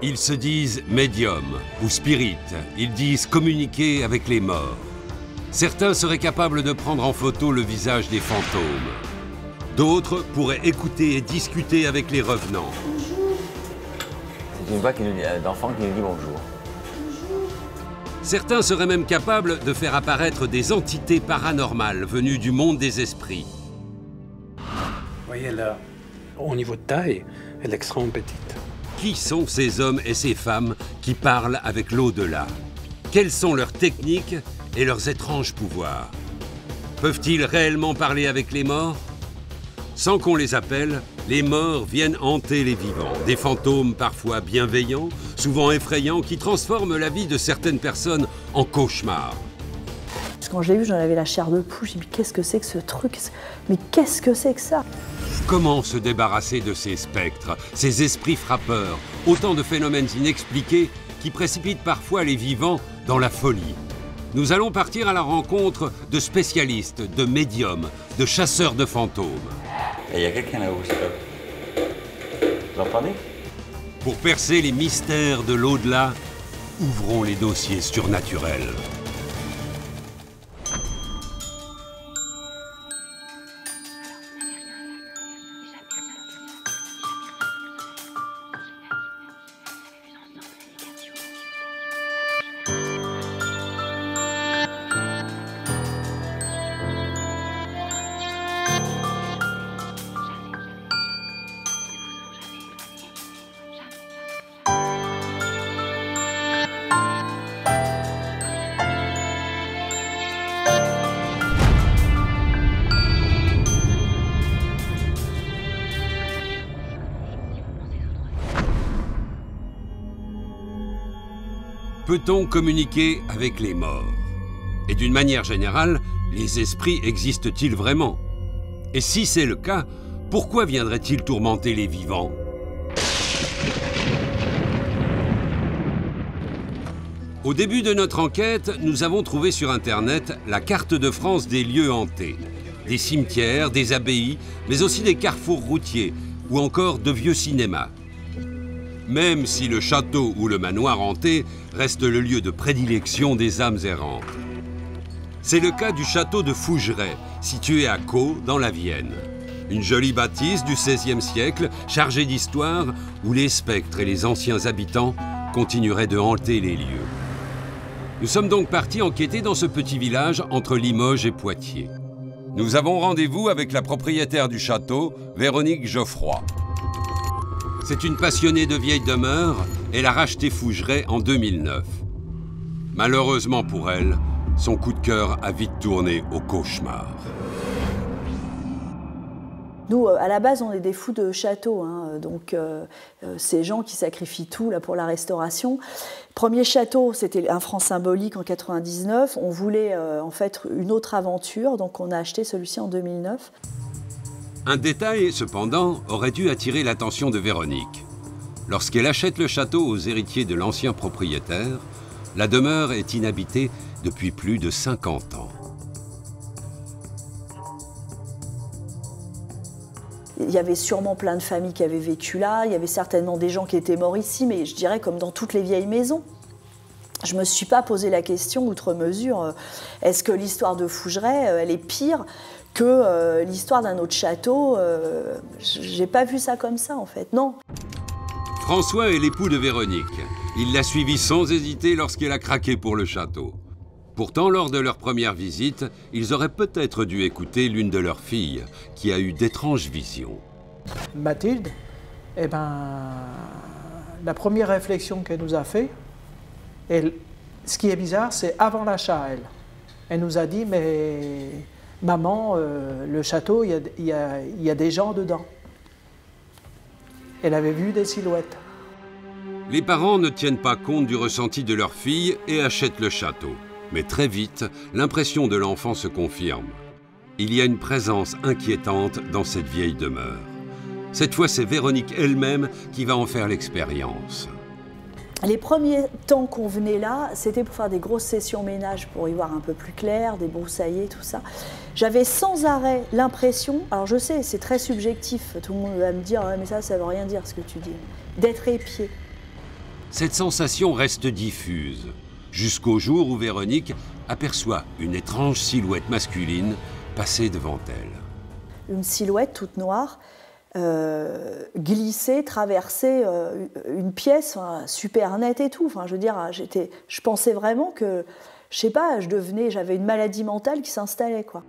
Ils se disent médiums ou spirites. Ils disent communiquer avec les morts. Certains seraient capables de prendre en photo le visage des fantômes. D'autres pourraient écouter et discuter avec les revenants. C'est une voix d'enfant qui nous dit bonjour. Certains seraient même capables de faire apparaître des entités paranormales venues du monde des esprits. Vous voyez là, au niveau de taille, elle est extrêmement petite. Qui sont ces hommes et ces femmes qui parlent avec l'au-delà? Quelles sont leurs techniques et leurs étranges pouvoirs? Peuvent-ils réellement parler avec les morts? Sans qu'on les appelle, les morts viennent hanter les vivants. Des fantômes parfois bienveillants, souvent effrayants, qui transforment la vie de certaines personnes en cauchemar. Quand je l'ai vu, j'en avais la chair de poule. J'ai dit, mais qu'est-ce que c'est que ce truc? Mais qu'est-ce que c'est que ça? Comment se débarrasser de ces spectres, ces esprits frappeurs, autant de phénomènes inexpliqués qui précipitent parfois les vivants dans la folie? Nous allons partir à la rencontre de spécialistes, de médiums, de chasseurs de fantômes. Et il y a quelqu'un là-haut, stop. Vous entendez? Pour percer les mystères de l'au-delà, ouvrons les dossiers surnaturels. Peut-on communiquer avec les morts? Et d'une manière générale, les esprits existent-ils vraiment? Et si c'est le cas, pourquoi viendraient-ils tourmenter les vivants? Au début de notre enquête, nous avons trouvé sur Internet la carte de France des lieux hantés. Des cimetières, des abbayes, mais aussi des carrefours routiers ou encore de vieux cinémas. Même si le château ou le manoir hanté reste le lieu de prédilection des âmes errantes. C'est le cas du château de Fougeray, situé à Caux, dans la Vienne. Une jolie bâtisse du XVIe siècle, chargée d'histoire, où les spectres et les anciens habitants continueraient de hanter les lieux. Nous sommes donc partis enquêter dans ce petit village entre Limoges et Poitiers. Nous avons rendez-vous avec la propriétaire du château, Véronique Geoffroy. C'est une passionnée de vieilles demeures. Elle a racheté Fougeray en 2009. Malheureusement pour elle, son coup de cœur a vite tourné au cauchemar. Nous, à la base, on est des fous de château, hein, donc ces gens qui sacrifient tout là, pour la restauration. Premier château, c'était un franc symbolique en 99. On voulait en fait une autre aventure, donc on a acheté celui-ci en 2009. Un détail, cependant, aurait dû attirer l'attention de Véronique. Lorsqu'elle achète le château aux héritiers de l'ancien propriétaire, la demeure est inhabitée depuis plus de 50 ans. Il y avait sûrement plein de familles qui avaient vécu là, il y avait certainement des gens qui étaient morts ici, mais je dirais comme dans toutes les vieilles maisons. Je ne me suis pas posé la question outre mesure, est-ce que l'histoire de Fougeray, elle est pire que l'histoire d'un autre château? J'ai pas vu ça comme ça en fait, non. François est l'époux de Véronique. Il l'a suivie sans hésiter lorsqu'elle a craqué pour le château. Pourtant, lors de leur première visite, ils auraient peut-être dû écouter l'une de leurs filles, qui a eu d'étranges visions. Mathilde, eh ben, la première réflexion qu'elle nous a fait, ce qui est bizarre, c'est avant l'achat, elle nous a dit, mais maman, le château, il y a des gens dedans. Elle avait vu des silhouettes. Les parents ne tiennent pas compte du ressenti de leur fille et achètent le château. Mais très vite, l'impression de l'enfant se confirme. Il y a une présence inquiétante dans cette vieille demeure. Cette fois, c'est Véronique elle-même qui va en faire l'expérience. Les premiers temps qu'on venait là, c'était pour faire des grosses sessions ménage, pour y voir un peu plus clair, des broussailles, tout ça. J'avais sans arrêt l'impression, alors je sais, c'est très subjectif, tout le monde va me dire ah, « mais ça veut rien dire ce que tu dis », d'être épié. cette sensation reste diffuse, jusqu'au jour où Véronique aperçoit une étrange silhouette masculine passer devant elle. Une silhouette toute noire, glisser, traverser une pièce, enfin, super nette et tout. Enfin, je veux dire, je pensais vraiment que, je sais pas, j'avais une maladie mentale qui s'installait, quoi.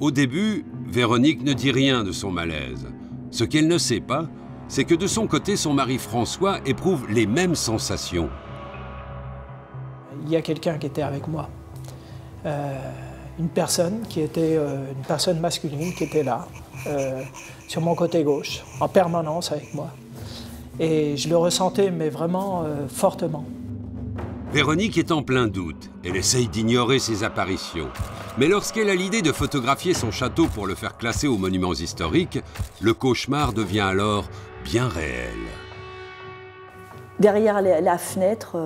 Au début, Véronique ne dit rien de son malaise. Ce qu'elle ne sait pas, c'est que de son côté, son mari François éprouve les mêmes sensations. Il y a quelqu'un qui était avec moi. Une personne une personne masculine qui était là, sur mon côté gauche, en permanence avec moi. Et je le ressentais, mais vraiment fortement. Véronique est en plein doute. Elle essaye d'ignorer ces apparitions. Mais lorsqu'elle a l'idée de photographier son château pour le faire classer aux monuments historiques, le cauchemar devient alors bien réel. Derrière la fenêtre,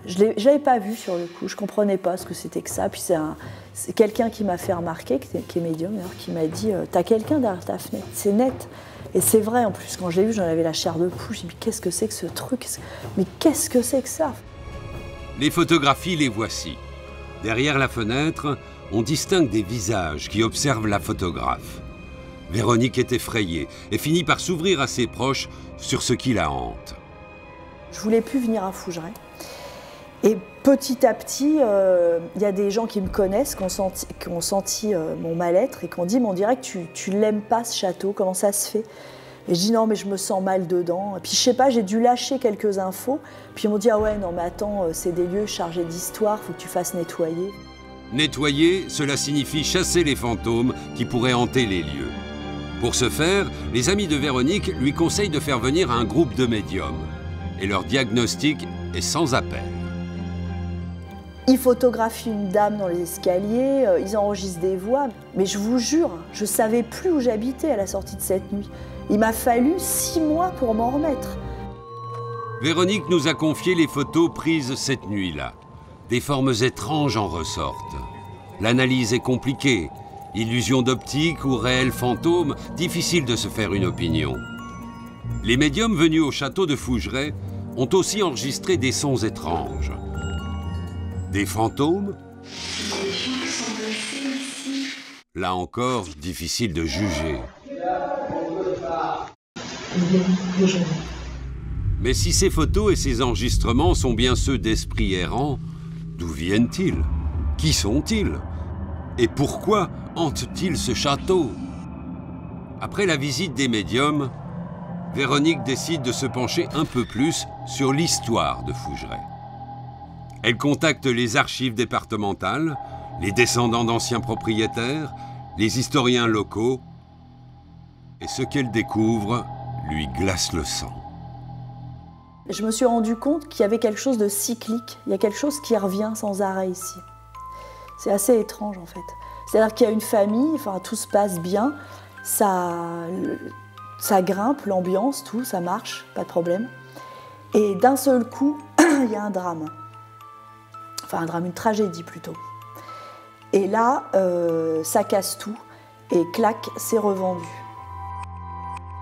je ne l'avais pas vu sur le coup, je ne comprenais pas ce que c'était que ça. Puis c'est quelqu'un qui m'a fait remarquer, qui est médium d'ailleurs, qui m'a dit « T'as quelqu'un derrière ta fenêtre, c'est net ». Et c'est vrai, en plus, quand je l'ai vu, j'en avais la chair de poule. J'ai dit « Qu'est-ce que c'est que ce truc? Mais qu'est-ce que c'est que ça ?» Les photographies, les voici. Derrière la fenêtre, on distingue des visages qui observent la photographe. Véronique est effrayée et finit par s'ouvrir à ses proches sur ce qui la hante. Je voulais plus venir à Fougeray. Et petit à petit, il y a des gens qui me connaissent, qui ont senti mon mal-être et qui ont dit « Mais on dirait que tu l'aimes pas ce château, comment ça se fait ?» Et je dis « Non, mais je me sens mal dedans. » Et puis je sais pas, j'ai dû lâcher quelques infos. Puis ils m'ont dit « Ah ouais, non mais attends, c'est des lieux chargés d'histoire, faut que tu fasses nettoyer. » Nettoyer, cela signifie chasser les fantômes qui pourraient hanter les lieux. Pour ce faire, les amis de Véronique lui conseillent de faire venir un groupe de médiums. Et leur diagnostic est sans appel. Ils photographient une dame dans les escaliers, ils enregistrent des voix. Mais je vous jure, je ne savais plus où j'habitais à la sortie de cette nuit. Il m'a fallu 6 mois pour m'en remettre. Véronique nous a confié les photos prises cette nuit-là. Des formes étranges en ressortent. L'analyse est compliquée. Illusion d'optique ou réel fantôme, difficile de se faire une opinion. Les médiums venus au château de Fougeray ont aussi enregistré des sons étranges. Des fantômes? Là encore, difficile de juger. Mais si ces photos et ces enregistrements sont bien ceux d'esprits errants, d'où viennent-ils? Qui sont-ils? Et pourquoi hantent-ils ce château? Après la visite des médiums, Véronique décide de se pencher un peu plus sur l'histoire de Fougeray. Elle contacte les archives départementales, les descendants d'anciens propriétaires, les historiens locaux, et ce qu'elle découvre lui glace le sang. Je me suis rendu compte qu'il y avait quelque chose de cyclique, il y a quelque chose qui revient sans arrêt ici. C'est assez étrange en fait. C'est-à-dire qu'il y a une famille, enfin tout se passe bien, ça grimpe, l'ambiance, tout, ça marche, pas de problème. Et d'un seul coup, il y a un drame. Enfin un drame, une tragédie plutôt. Et là, ça casse tout, et clac, c'est revendu.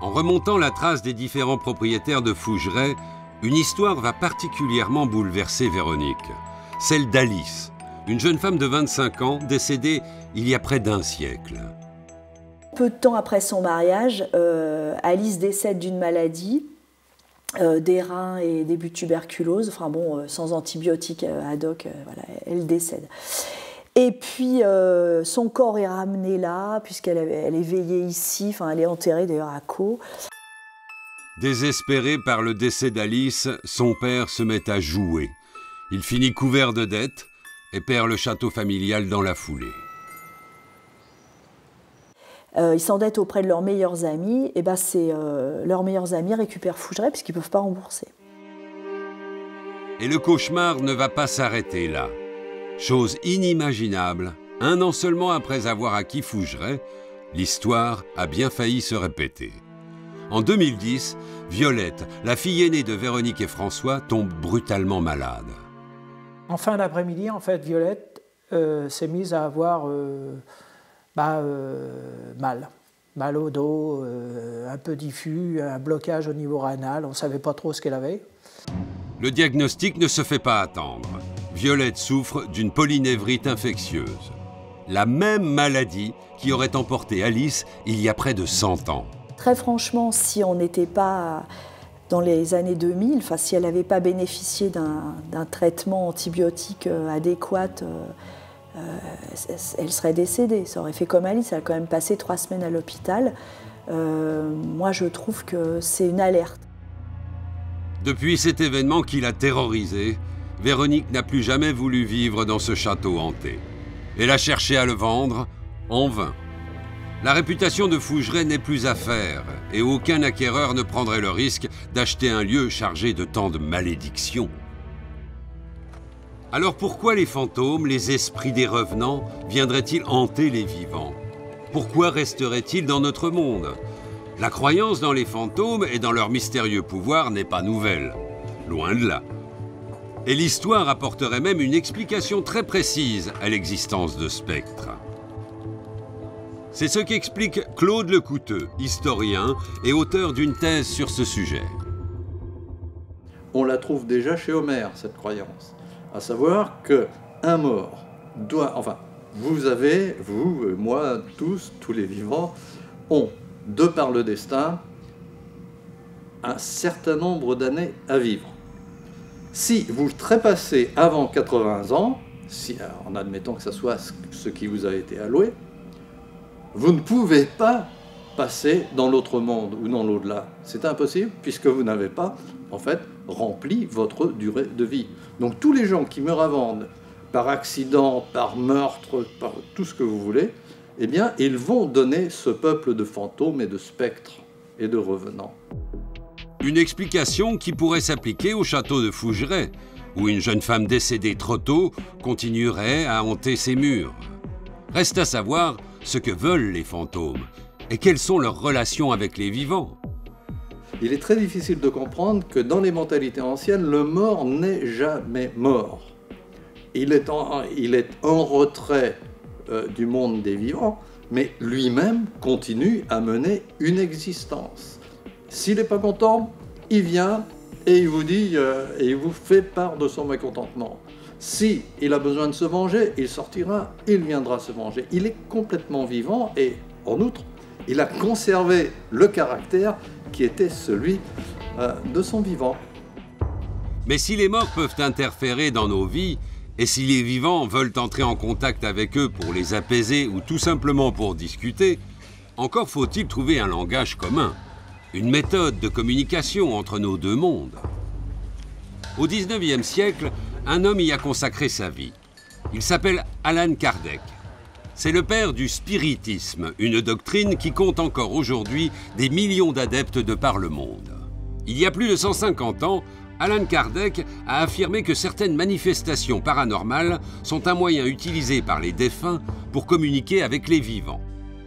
En remontant la trace des différents propriétaires de Fougeray, une histoire va particulièrement bouleverser Véronique. Celle d'Alice, une jeune femme de 25 ans décédée il y a près d'un siècle. Peu de temps après son mariage, Alice décède d'une maladie, des reins et début de tuberculose, enfin bon, sans antibiotiques ad hoc, voilà, elle décède. Et puis son corps est ramené là, puisqu'elle est veillée ici, enfin elle est enterrée d'ailleurs à Caux. Désespéré par le décès d'Alice, son père se met à jouer. Il finit couvert de dettes et perd le château familial dans la foulée. Ils s'endettent auprès de leurs meilleurs amis, et ben leurs meilleurs amis récupèrent Fougeray puisqu'ils ne peuvent pas rembourser. Et le cauchemar ne va pas s'arrêter là. Chose inimaginable, 1 an seulement après avoir acquis Fougeray, l'histoire a bien failli se répéter. En 2010, Violette, la fille aînée de Véronique et François, tombe brutalement malade. En fin d'après-midi, en fait, Violette s'est mise à avoir mal au dos, un peu diffus, un blocage au niveau rénal, on ne savait pas trop ce qu'elle avait. Le diagnostic ne se fait pas attendre. Violette souffre d'une polynévrite infectieuse. La même maladie qui aurait emporté Alice il y a près de 100 ans. Très franchement, si on n'était pas dans les années 2000, enfin, si elle n'avait pas bénéficié d'un traitement antibiotique adéquat, elle serait décédée. Ça aurait fait comme Alice, elle a quand même passé 3 semaines à l'hôpital. Moi, je trouve que c'est une alerte. Depuis cet événement qui l'a terrorisée, Véronique n'a plus jamais voulu vivre dans ce château hanté. Elle a cherché à le vendre, en vain. La réputation de Fougeray n'est plus à faire, et aucun acquéreur ne prendrait le risque d'acheter un lieu chargé de tant de malédictions. Alors pourquoi les fantômes, les esprits des revenants, viendraient-ils hanter les vivants? Pourquoi resteraient-ils dans notre monde? La croyance dans les fantômes et dans leur mystérieux pouvoir n'est pas nouvelle, loin de là. Et l'histoire apporterait même une explication très précise à l'existence de spectres. C'est ce qu'explique Claude Lecouteux, historien et auteur d'une thèse sur ce sujet. On la trouve déjà chez Homère, cette croyance. À savoir qu'un mort doit... Enfin, vous avez, vous, moi, tous les vivants, ont, de par le destin, un certain nombre d'années à vivre. Si vous trépassez avant 80 ans, en admettant que ce soit ce qui vous a été alloué, vous ne pouvez pas passer dans l'autre monde ou dans l'au-delà. C'est impossible puisque vous n'avez pas, en fait, rempli votre durée de vie. Donc tous les gens qui meurent avant, par accident, par meurtre, par tout ce que vous voulez, eh bien, ils vont donner ce peuple de fantômes et de spectres et de revenants. Une explication qui pourrait s'appliquer au château de Fougeray, où une jeune femme décédée trop tôt continuerait à hanter ses murs. Reste à savoir ce que veulent les fantômes et quelles sont leurs relations avec les vivants. Il est très difficile de comprendre que dans les mentalités anciennes, le mort n'est jamais mort. Il est en retrait du monde des vivants, mais lui-même continue à mener une existence. S'il n'est pas content, il vient et il vous dit, et il vous fait part de son mécontentement. Si il a besoin de se venger, il sortira, il viendra se venger. Il est complètement vivant et, en outre, il a conservé le caractère qui était celui de son vivant. Mais si les morts peuvent interférer dans nos vies, et si les vivants veulent entrer en contact avec eux pour les apaiser ou tout simplement pour discuter, encore faut-il trouver un langage commun. Une méthode de communication entre nos deux mondes. Au XIXe siècle, un homme y a consacré sa vie. Il s'appelle Allan Kardec. C'est le père du spiritisme, une doctrine qui compte encore aujourd'hui des millions d'adeptes de par le monde. Il y a plus de 150 ans, Allan Kardec a affirmé que certaines manifestations paranormales sont un moyen utilisé par les défunts pour communiquer avec les vivants.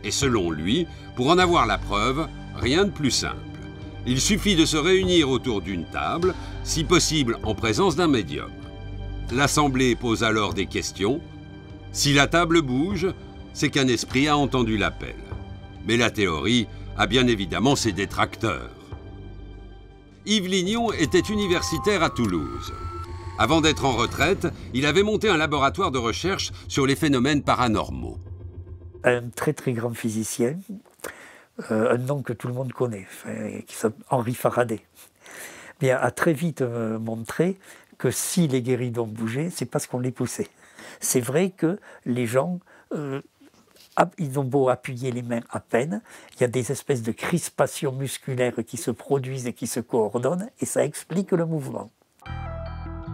Et selon lui, pour en avoir la preuve, rien de plus simple. Il suffit de se réunir autour d'une table, si possible en présence d'un médium. L'assemblée pose alors des questions. Si la table bouge, c'est qu'un esprit a entendu l'appel. Mais la théorie a bien évidemment ses détracteurs. Yves Lignon était universitaire à Toulouse. Avant d'être en retraite, il avait monté un laboratoire de recherche sur les phénomènes paranormaux. Un très très grand physicien, un nom que tout le monde connaît, qui s'appelle Henri Faraday, bien, a très vite montré que si les guéridons bougeaient, c'est parce qu'on les poussait. C'est vrai que les gens, ils ont beau appuyer les mains à peine, il y a des espèces de crispations musculaires qui se produisent et qui se coordonnent, et ça explique le mouvement.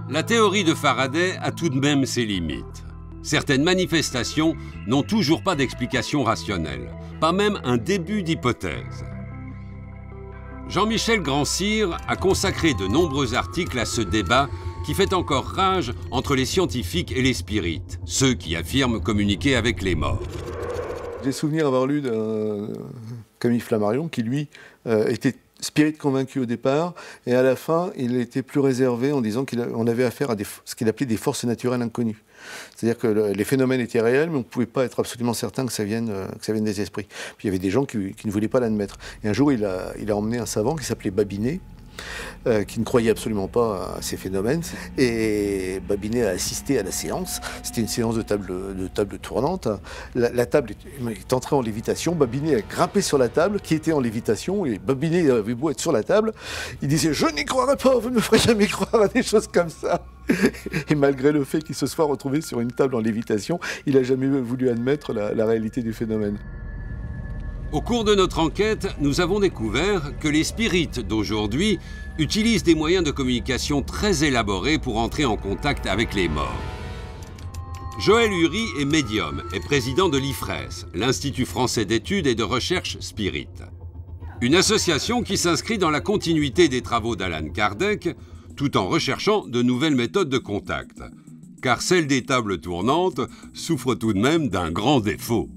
La théorie de Faraday a tout de même ses limites. Certaines manifestations n'ont toujours pas d'explication rationnelle, pas même un début d'hypothèse. Jean-Michel Grand-Cyr a consacré de nombreux articles à ce débat qui fait encore rage entre les scientifiques et les spirites, ceux qui affirment communiquer avec les morts. J'ai souvenir d'avoir lu d'un Camille Flammarion qui, lui, était spirit convaincu au départ, et à la fin, il était plus réservé en disant qu'on avait affaire à ce qu'il appelait des forces naturelles inconnues. C'est-à-dire que les phénomènes étaient réels, mais on ne pouvait pas être absolument certain que ça vienne des esprits. Puis il y avait des gens qui ne voulaient pas l'admettre. Et un jour, il a emmené un savant qui s'appelait Babinet, qui ne croyait absolument pas à ces phénomènes. Et Babinet a assisté à la séance. C'était une séance de table tournante. La table est entrée en lévitation. Babinet a grimpé sur la table, qui était en lévitation, et Babinet avait beau être sur la table, il disait « Je n'y croirais pas, vous ne me ferez jamais croire à des choses comme ça !» Et malgré le fait qu'il se soit retrouvé sur une table en lévitation, il n'a jamais voulu admettre la réalité du phénomène. Au cours de notre enquête, nous avons découvert que les spirites d'aujourd'hui utilisent des moyens de communication très élaborés pour entrer en contact avec les morts. Joël Uri est médium et président de l'IFRES, l'Institut français d'études et de recherche spirit. Une association qui s'inscrit dans la continuité des travaux d'Allan Kardec, tout en recherchant de nouvelles méthodes de contact. Car celle des tables tournantes souffre tout de même d'un grand défaut.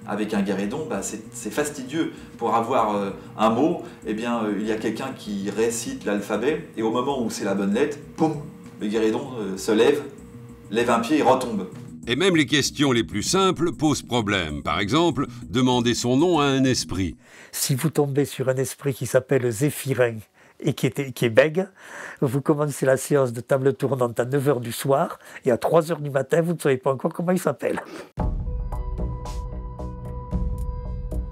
Avec un guéridon, c'est fastidieux. Pour avoir un mot, il y a quelqu'un qui récite l'alphabet, et au moment où c'est la bonne lettre, poum, le guéridon se lève un pied et retombe. Et même les questions les plus simples posent problème. Par exemple, demander son nom à un esprit. Si vous tombez sur un esprit qui s'appelle Zéphirin, et qui est bègue, vous commencez la séance de table tournante à 9 h du soir, et à 3 h du matin, vous ne savez pas encore comment il s'appelle.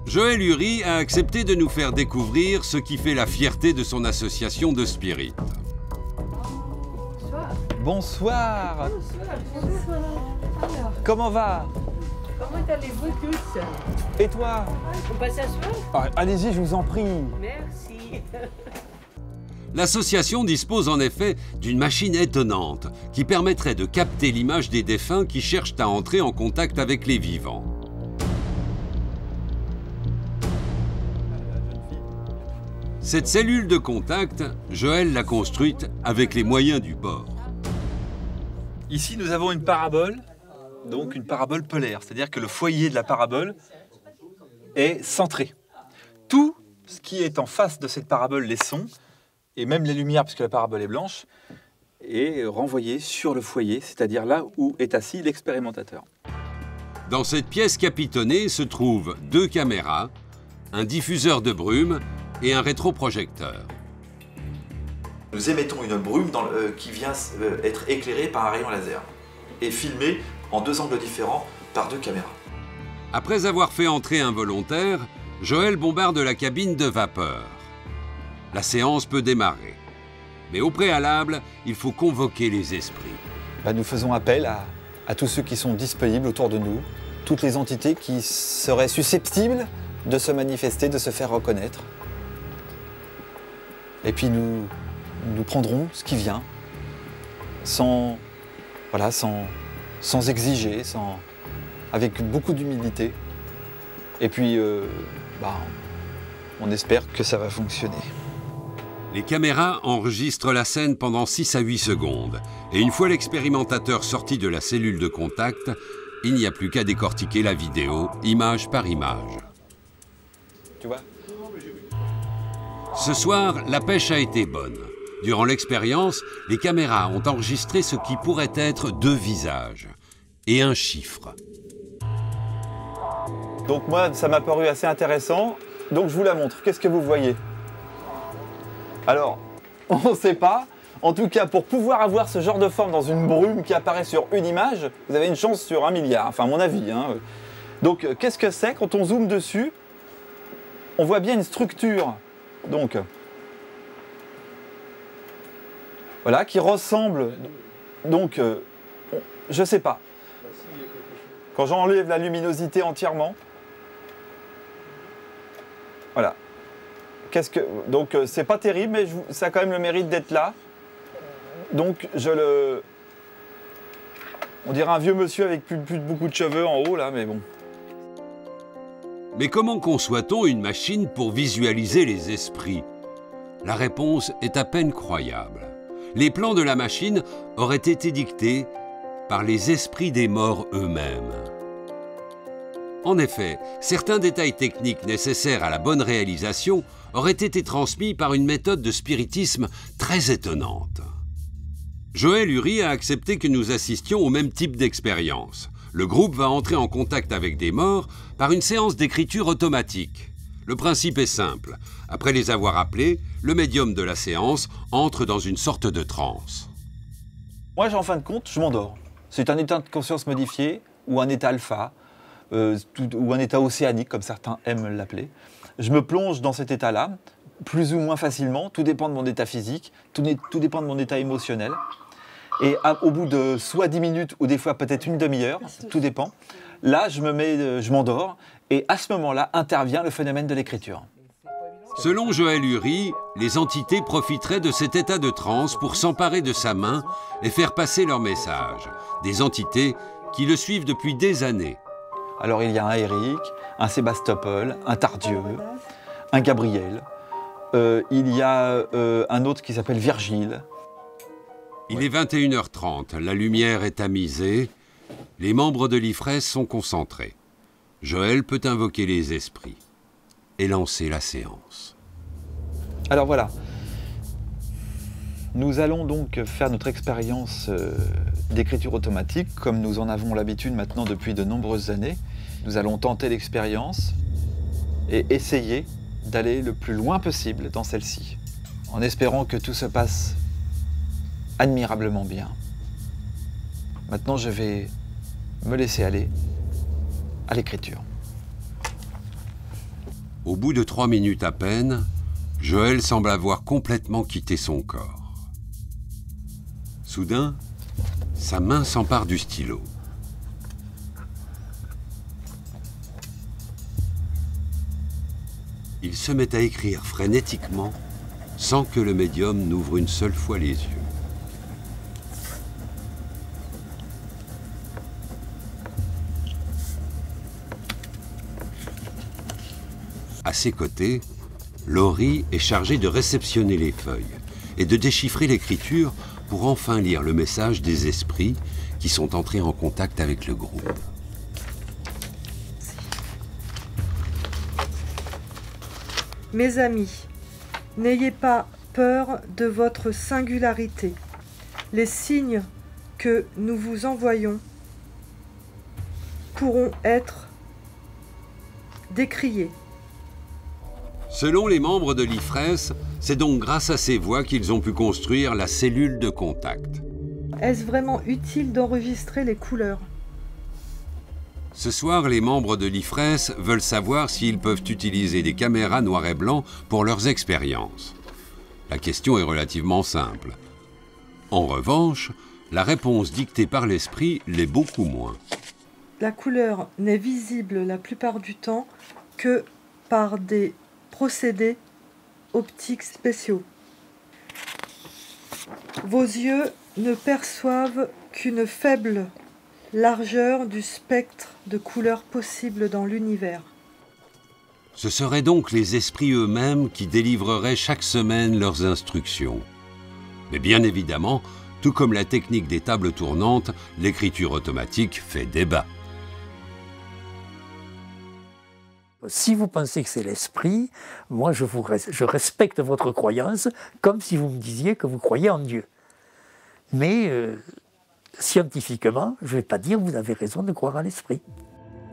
Joël Uri a accepté de nous faire découvrir ce qui fait la fierté de son association de spirit. Bonsoir. Bonsoir. Alors, comment va? Comment allez-vous tous? Et toi? On passe à soir? Allez-y, je vous en prie. Merci. L'association dispose en effet d'une machine étonnante qui permettrait de capter l'image des défunts qui cherchent à entrer en contact avec les vivants. Cette cellule de contact, Joël l'a construite avec les moyens du bord. Ici, nous avons une parabole, donc une parabole polaire, c'est-à-dire que le foyer de la parabole est centré. Tout ce qui est en face de cette parabole, les sons, et même les lumières, puisque la parabole est blanche, est renvoyé sur le foyer, c'est-à-dire là où est assis l'expérimentateur. Dans cette pièce capitonnée se trouvent 2 caméras, un diffuseur de brume et un rétroprojecteur. Nous émettons une brume qui vient être éclairée par un rayon laser et filmée en 2 angles différents par 2 caméras. Après avoir fait entrer un volontaire, Joël bombarde la cabine de vapeur. La séance peut démarrer. Mais au préalable, il faut convoquer les esprits. Nous faisons appel à tous ceux qui sont disponibles autour de nous, toutes les entités qui seraient susceptibles de se manifester, de se faire reconnaître. Et puis nous prendrons ce qui vient, sans exiger, avec beaucoup d'humilité. Et puis, on espère que ça va fonctionner. Les caméras enregistrent la scène pendant 6 à 8 secondes. Et une fois l'expérimentateur sorti de la cellule de contact, il n'y a plus qu'à décortiquer la vidéo, image par image. Tu vois ? Ce soir, la pêche a été bonne. Durant l'expérience, les caméras ont enregistré ce qui pourrait être 2 visages et un chiffre. Donc moi, ça m'a paru assez intéressant, donc je vous la montre. Qu'est-ce que vous voyez? Alors, on ne sait pas. En tout cas, pour pouvoir avoir ce genre de forme dans une brume qui apparaît sur une image, vous avez une chance sur 1 milliard, enfin à mon avis. Donc, qu'est-ce que c'est? Quand on zoome dessus, on voit bien une structure. Donc, voilà, qui ressemble. Donc, je sais pas. Quand j'enlève la luminosité entièrement, voilà. Donc, c'est pas terrible, mais ça a quand même le mérite d'être là. Donc, on dirait un vieux monsieur avec plus beaucoup de cheveux en haut, là, mais bon. Mais comment conçoit-on une machine pour visualiser les esprits? La réponse est à peine croyable. Les plans de la machine auraient été dictés par les esprits des morts eux-mêmes. En effet, certains détails techniques nécessaires à la bonne réalisation auraient été transmis par une méthode de spiritisme très étonnante. Joël Uri a accepté que nous assistions au même type d'expérience. Le groupe va entrer en contact avec des morts par une séance d'écriture automatique. Le principe est simple. Après les avoir appelés, le médium de la séance entre dans une sorte de transe. Moi, en fin de compte, je m'endors. C'est un état de conscience modifié ou un état alpha ou un état océanique, comme certains aiment l'appeler. Je me plonge dans cet état-là, plus ou moins facilement. Tout dépend de mon état physique, tout dépend de mon état émotionnel. Et au bout de soit 10 minutes ou des fois peut-être une demi-heure, tout dépend, là, je m'endors et à ce moment-là intervient le phénomène de l'écriture. Selon Joël Uri, les entités profiteraient de cet état de transe pour s'emparer de sa main et faire passer leur message. Des entités qui le suivent depuis des années. Alors il y a un Eric, un Sébastopol, un Tardieu, un Gabriel, il y a un autre qui s'appelle Virgile. Il est 21h30, la lumière est tamisée, les membres de l'IFRES sont concentrés. Joël peut invoquer les esprits et lancer la séance. Alors voilà, nous allons donc faire notre expérience d'écriture automatique, comme nous en avons l'habitude maintenant depuis de nombreuses années. Nous allons tenter l'expérience et essayer d'aller le plus loin possible dans celle-ci, en espérant que tout se passe admirablement bien. Maintenant, je vais me laisser aller à l'écriture. Au bout de 3 minutes à peine, Joël semble avoir complètement quitté son corps. Soudain, sa main s'empare du stylo. Il se met à écrire frénétiquement, sans que le médium n'ouvre une seule fois les yeux. À ses côtés, Laurie est chargée de réceptionner les feuilles et de déchiffrer l'écriture pour enfin lire le message des esprits qui sont entrés en contact avec le groupe. Mes amis, n'ayez pas peur de votre singularité. Les signes que nous vous envoyons pourront être décriés. Selon les membres de l'IFRES, c'est donc grâce à ces voix qu'ils ont pu construire la cellule de contact. Est-ce vraiment utile d'enregistrer les couleurs ? Ce soir, les membres de l'IFRES veulent savoir s'ils peuvent utiliser des caméras noir et blanc pour leurs expériences. La question est relativement simple. En revanche, la réponse dictée par l'esprit l'est beaucoup moins. La couleur n'est visible la plupart du temps que par des procédés optiques spéciaux. Vos yeux ne perçoivent qu'une faible largeur du spectre de couleurs possibles dans l'univers. Ce seraient donc les esprits eux-mêmes qui délivreraient chaque semaine leurs instructions. Mais bien évidemment, tout comme la technique des tables tournantes, l'écriture automatique fait débat. Si vous pensez que c'est l'esprit, moi je respecte votre croyance comme si vous me disiez que vous croyez en Dieu. Mais scientifiquement, je ne vais pas dire que vous avez raison de croire à l'esprit.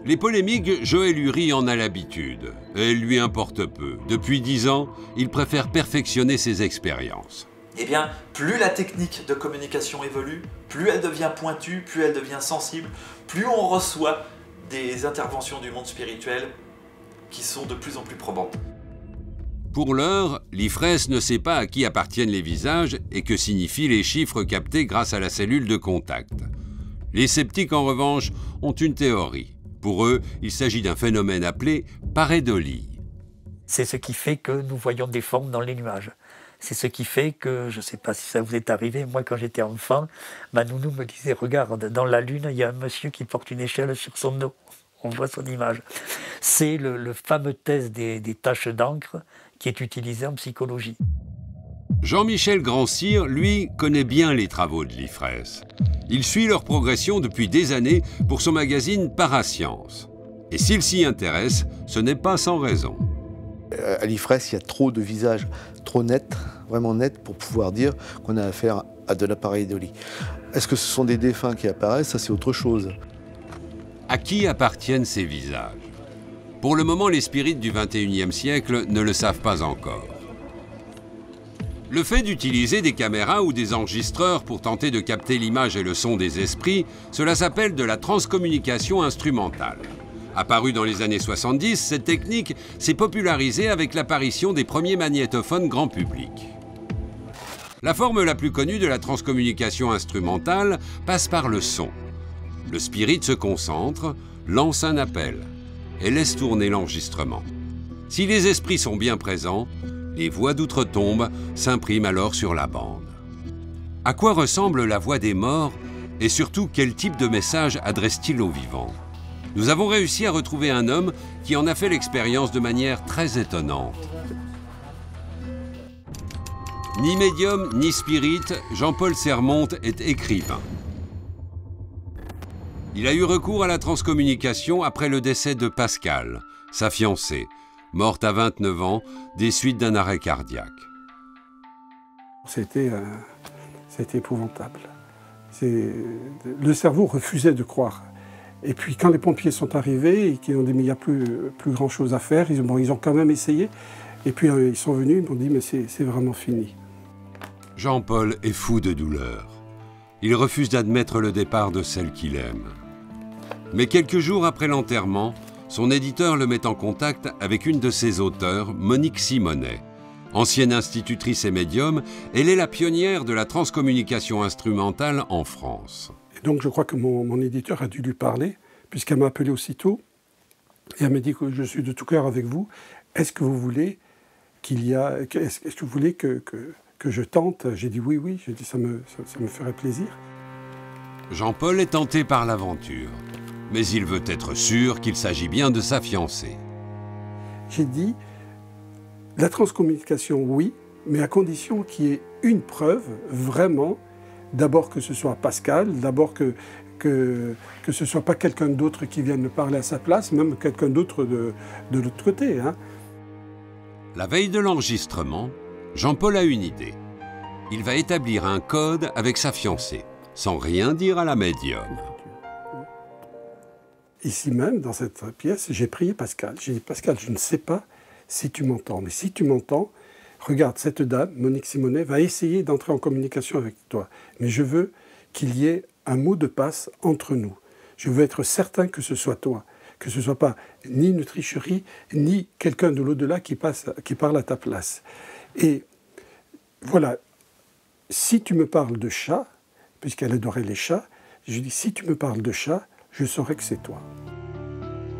Les polémiques, Joël Uri en a l'habitude. Et elle lui importe peu. Depuis 10 ans, il préfère perfectionner ses expériences. Eh bien, plus la technique de communication évolue, plus elle devient pointue, plus elle devient sensible, plus on reçoit des interventions du monde spirituel qui sont de plus en plus probantes. Pour l'heure, l'IFRES ne sait pas à qui appartiennent les visages et que signifient les chiffres captés grâce à la cellule de contact. Les sceptiques, en revanche, ont une théorie. Pour eux, il s'agit d'un phénomène appelé pareidolie. C'est ce qui fait que nous voyons des formes dans les nuages. C'est ce qui fait que, je ne sais pas si ça vous est arrivé, moi quand j'étais enfant, ma nounou me disait, regarde, dans la lune, il y a un monsieur qui porte une échelle sur son dos. On voit son image. C'est le fameux test des taches d'encre qui est utilisé en psychologie. Jean-Michel Grandcir, lui, connaît bien les travaux de l'IFRES. Il suit leur progression depuis des années pour son magazine Parascience. Et s'il s'y intéresse, ce n'est pas sans raison. À l'IFRES, il y a trop de visages trop nets, vraiment nets, pour pouvoir dire qu'on a affaire à de la pareidolie. Est-ce que ce sont des défunts qui apparaissent? Ça, c'est autre chose. À qui appartiennent ces visages? Pour le moment, les spirites du XXIe siècle ne le savent pas encore. Le fait d'utiliser des caméras ou des enregistreurs pour tenter de capter l'image et le son des esprits, cela s'appelle de la transcommunication instrumentale. Apparue dans les années 70, cette technique s'est popularisée avec l'apparition des premiers magnétophones grand public. La forme la plus connue de la transcommunication instrumentale passe par le son. Le spirit se concentre, lance un appel et laisse tourner l'enregistrement. Si les esprits sont bien présents, les voix d'outre-tombe s'impriment alors sur la bande. À quoi ressemble la voix des morts et surtout quel type de message adresse-t-il aux vivants? Nous avons réussi à retrouver un homme qui en a fait l'expérience de manière très étonnante. Ni médium ni spirit, Jean-Paul Sermonte est écrivain. Il a eu recours à la transcommunication après le décès de Pascal, sa fiancée, morte à 29 ans des suites d'un arrêt cardiaque. C'était épouvantable. Le cerveau refusait de croire. Et puis quand les pompiers sont arrivés et qu'ils ont dit mais il n'y a plus grand chose à faire, ils ont quand même essayé. Et puis ils sont venus, ils m'ont dit mais c'est vraiment fini. Jean-Paul est fou de douleur. Il refuse d'admettre le départ de celle qu'il aime. Mais quelques jours après l'enterrement, son éditeur le met en contact avec une de ses auteurs, Monique Simonet. Ancienne institutrice et médium, elle est la pionnière de la transcommunication instrumentale en France. Et donc je crois que mon éditeur a dû lui parler, puisqu'elle m'a appelé aussitôt, et elle m'a dit que je suis de tout cœur avec vous. Est-ce que vous voulez est-ce que vous voulez que je tente? J'ai dit oui, j'ai dit ça me ferait plaisir. Jean-Paul est tenté par l'aventure, mais il veut être sûr qu'il s'agit bien de sa fiancée. J'ai dit, la transcommunication, oui, mais à condition qu'il y ait une preuve, vraiment, d'abord que ce soit Pascal, d'abord que ce ne soit pas quelqu'un d'autre qui vienne me parler à sa place, même quelqu'un d'autre de l'autre côté. Hein. La veille de l'enregistrement, Jean-Paul a une idée. Il va établir un code avec sa fiancée, sans rien dire à la médium. Ici même, dans cette pièce, j'ai prié Pascal. J'ai dit, Pascal, je ne sais pas si tu m'entends, mais si tu m'entends, regarde, cette dame, Monique Simonet, va essayer d'entrer en communication avec toi. Mais je veux qu'il y ait un mot de passe entre nous. Je veux être certain que ce soit toi, que ce ne soit pas ni une tricherie, ni quelqu'un de l'au-delà qui parle à ta place. Et voilà, si tu me parles de chat, puisqu'elle adorait les chats, je dis, si tu me parles de chat, je saurai que c'est toi.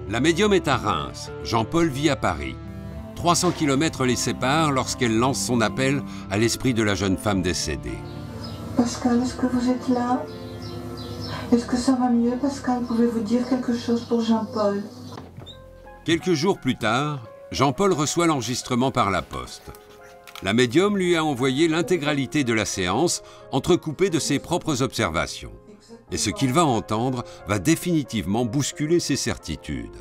La médium est à Reims, Jean-Paul vit à Paris. 300 km les séparent lorsqu'elle lance son appel à l'esprit de la jeune femme décédée. Pascal, est-ce que vous êtes là? Est-ce que ça va mieux, Pascal? Pouvez-vous dire quelque chose pour Jean-Paul? Quelques jours plus tard, Jean-Paul reçoit l'enregistrement par la poste. La médium lui a envoyé l'intégralité de la séance, entrecoupée de ses propres observations. Et ce qu'il va entendre va définitivement bousculer ses certitudes.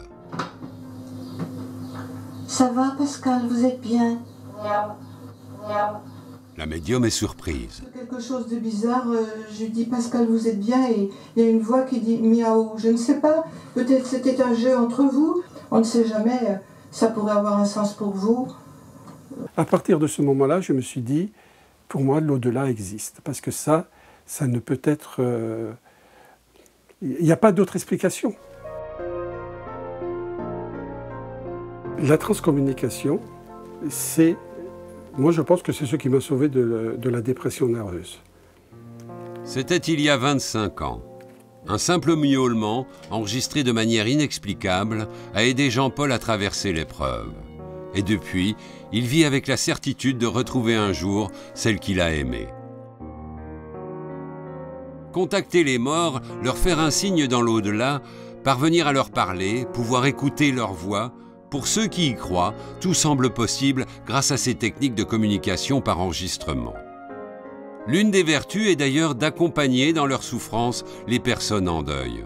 Ça va, Pascal, vous êtes bien? La médium est surprise. Quelque chose de bizarre, je dis Pascal, vous êtes bien, et il y a une voix qui dit miaou. Je ne sais pas, peut-être c'était un jeu entre vous, on ne sait jamais, ça pourrait avoir un sens pour vous. À partir de ce moment-là, je me suis dit, pour moi, l'au-delà existe, parce que ça ne peut être... Il n'y a pas d'autre explication. La transcommunication, c'est... Moi, je pense que c'est ce qui m'a sauvé de la dépression nerveuse. C'était il y a 25 ans. Un simple miaulement, enregistré de manière inexplicable, a aidé Jean-Paul à traverser l'épreuve. Et depuis, il vit avec la certitude de retrouver un jour celle qu'il a aimée. Contacter les morts, leur faire un signe dans l'au-delà, parvenir à leur parler, pouvoir écouter leur voix, pour ceux qui y croient, tout semble possible grâce à ces techniques de communication par enregistrement. L'une des vertus est d'ailleurs d'accompagner dans leur souffrance les personnes en deuil.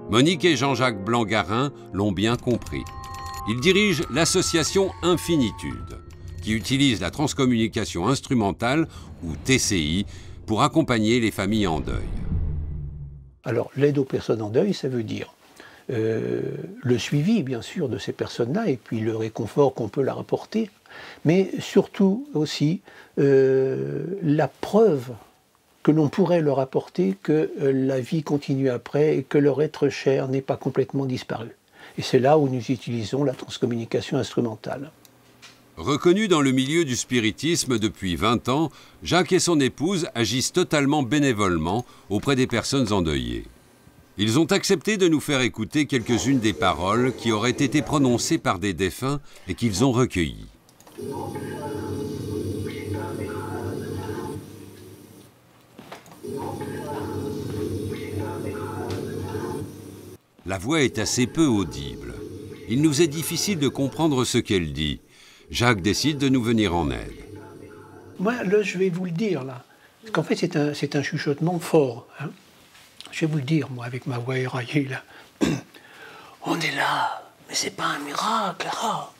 Monique et Jean-Jacques Blanc-Garin l'ont bien compris. Ils dirigent l'association Infinitude, qui utilise la transcommunication instrumentale, ou TCI, pour accompagner les familles en deuil. Alors, l'aide aux personnes en deuil, ça veut dire le suivi, bien sûr, de ces personnes-là, et puis le réconfort qu'on peut leur apporter, mais surtout aussi la preuve que l'on pourrait leur apporter que la vie continue après et que leur être cher n'est pas complètement disparu. Et c'est là où nous utilisons la transcommunication instrumentale. Reconnu dans le milieu du spiritisme depuis 20 ans, Jacques et son épouse agissent totalement bénévolement auprès des personnes endeuillées. Ils ont accepté de nous faire écouter quelques-unes des paroles qui auraient été prononcées par des défunts et qu'ils ont recueillies. La voix est assez peu audible. Il nous est difficile de comprendre ce qu'elle dit. Jacques décide de nous venir en aide. Moi, là, je vais vous le dire, là. Parce qu'en fait, c'est un chuchotement fort. Hein. Je vais vous le dire, moi, avec ma voix éraillée, là. On est là, mais c'est pas un miracle, là.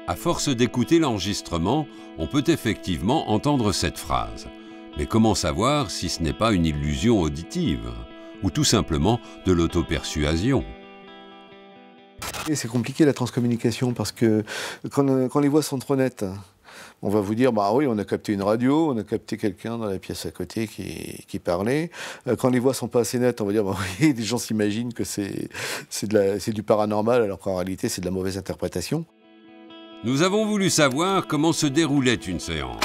À force d'écouter l'enregistrement, on peut effectivement entendre cette phrase. Mais comment savoir si ce n'est pas une illusion auditive ou tout simplement de l'auto-persuasion? C'est compliqué la transcommunication parce que quand les voix sont trop nettes, on va vous dire, bah oui, on a capté une radio, on a capté quelqu'un dans la pièce à côté qui parlait. Quand les voix sont pas assez nettes, on va dire, bah oui, des gens s'imaginent que c'est du paranormal alors qu'en réalité c'est de la mauvaise interprétation. Nous avons voulu savoir comment se déroulait une séance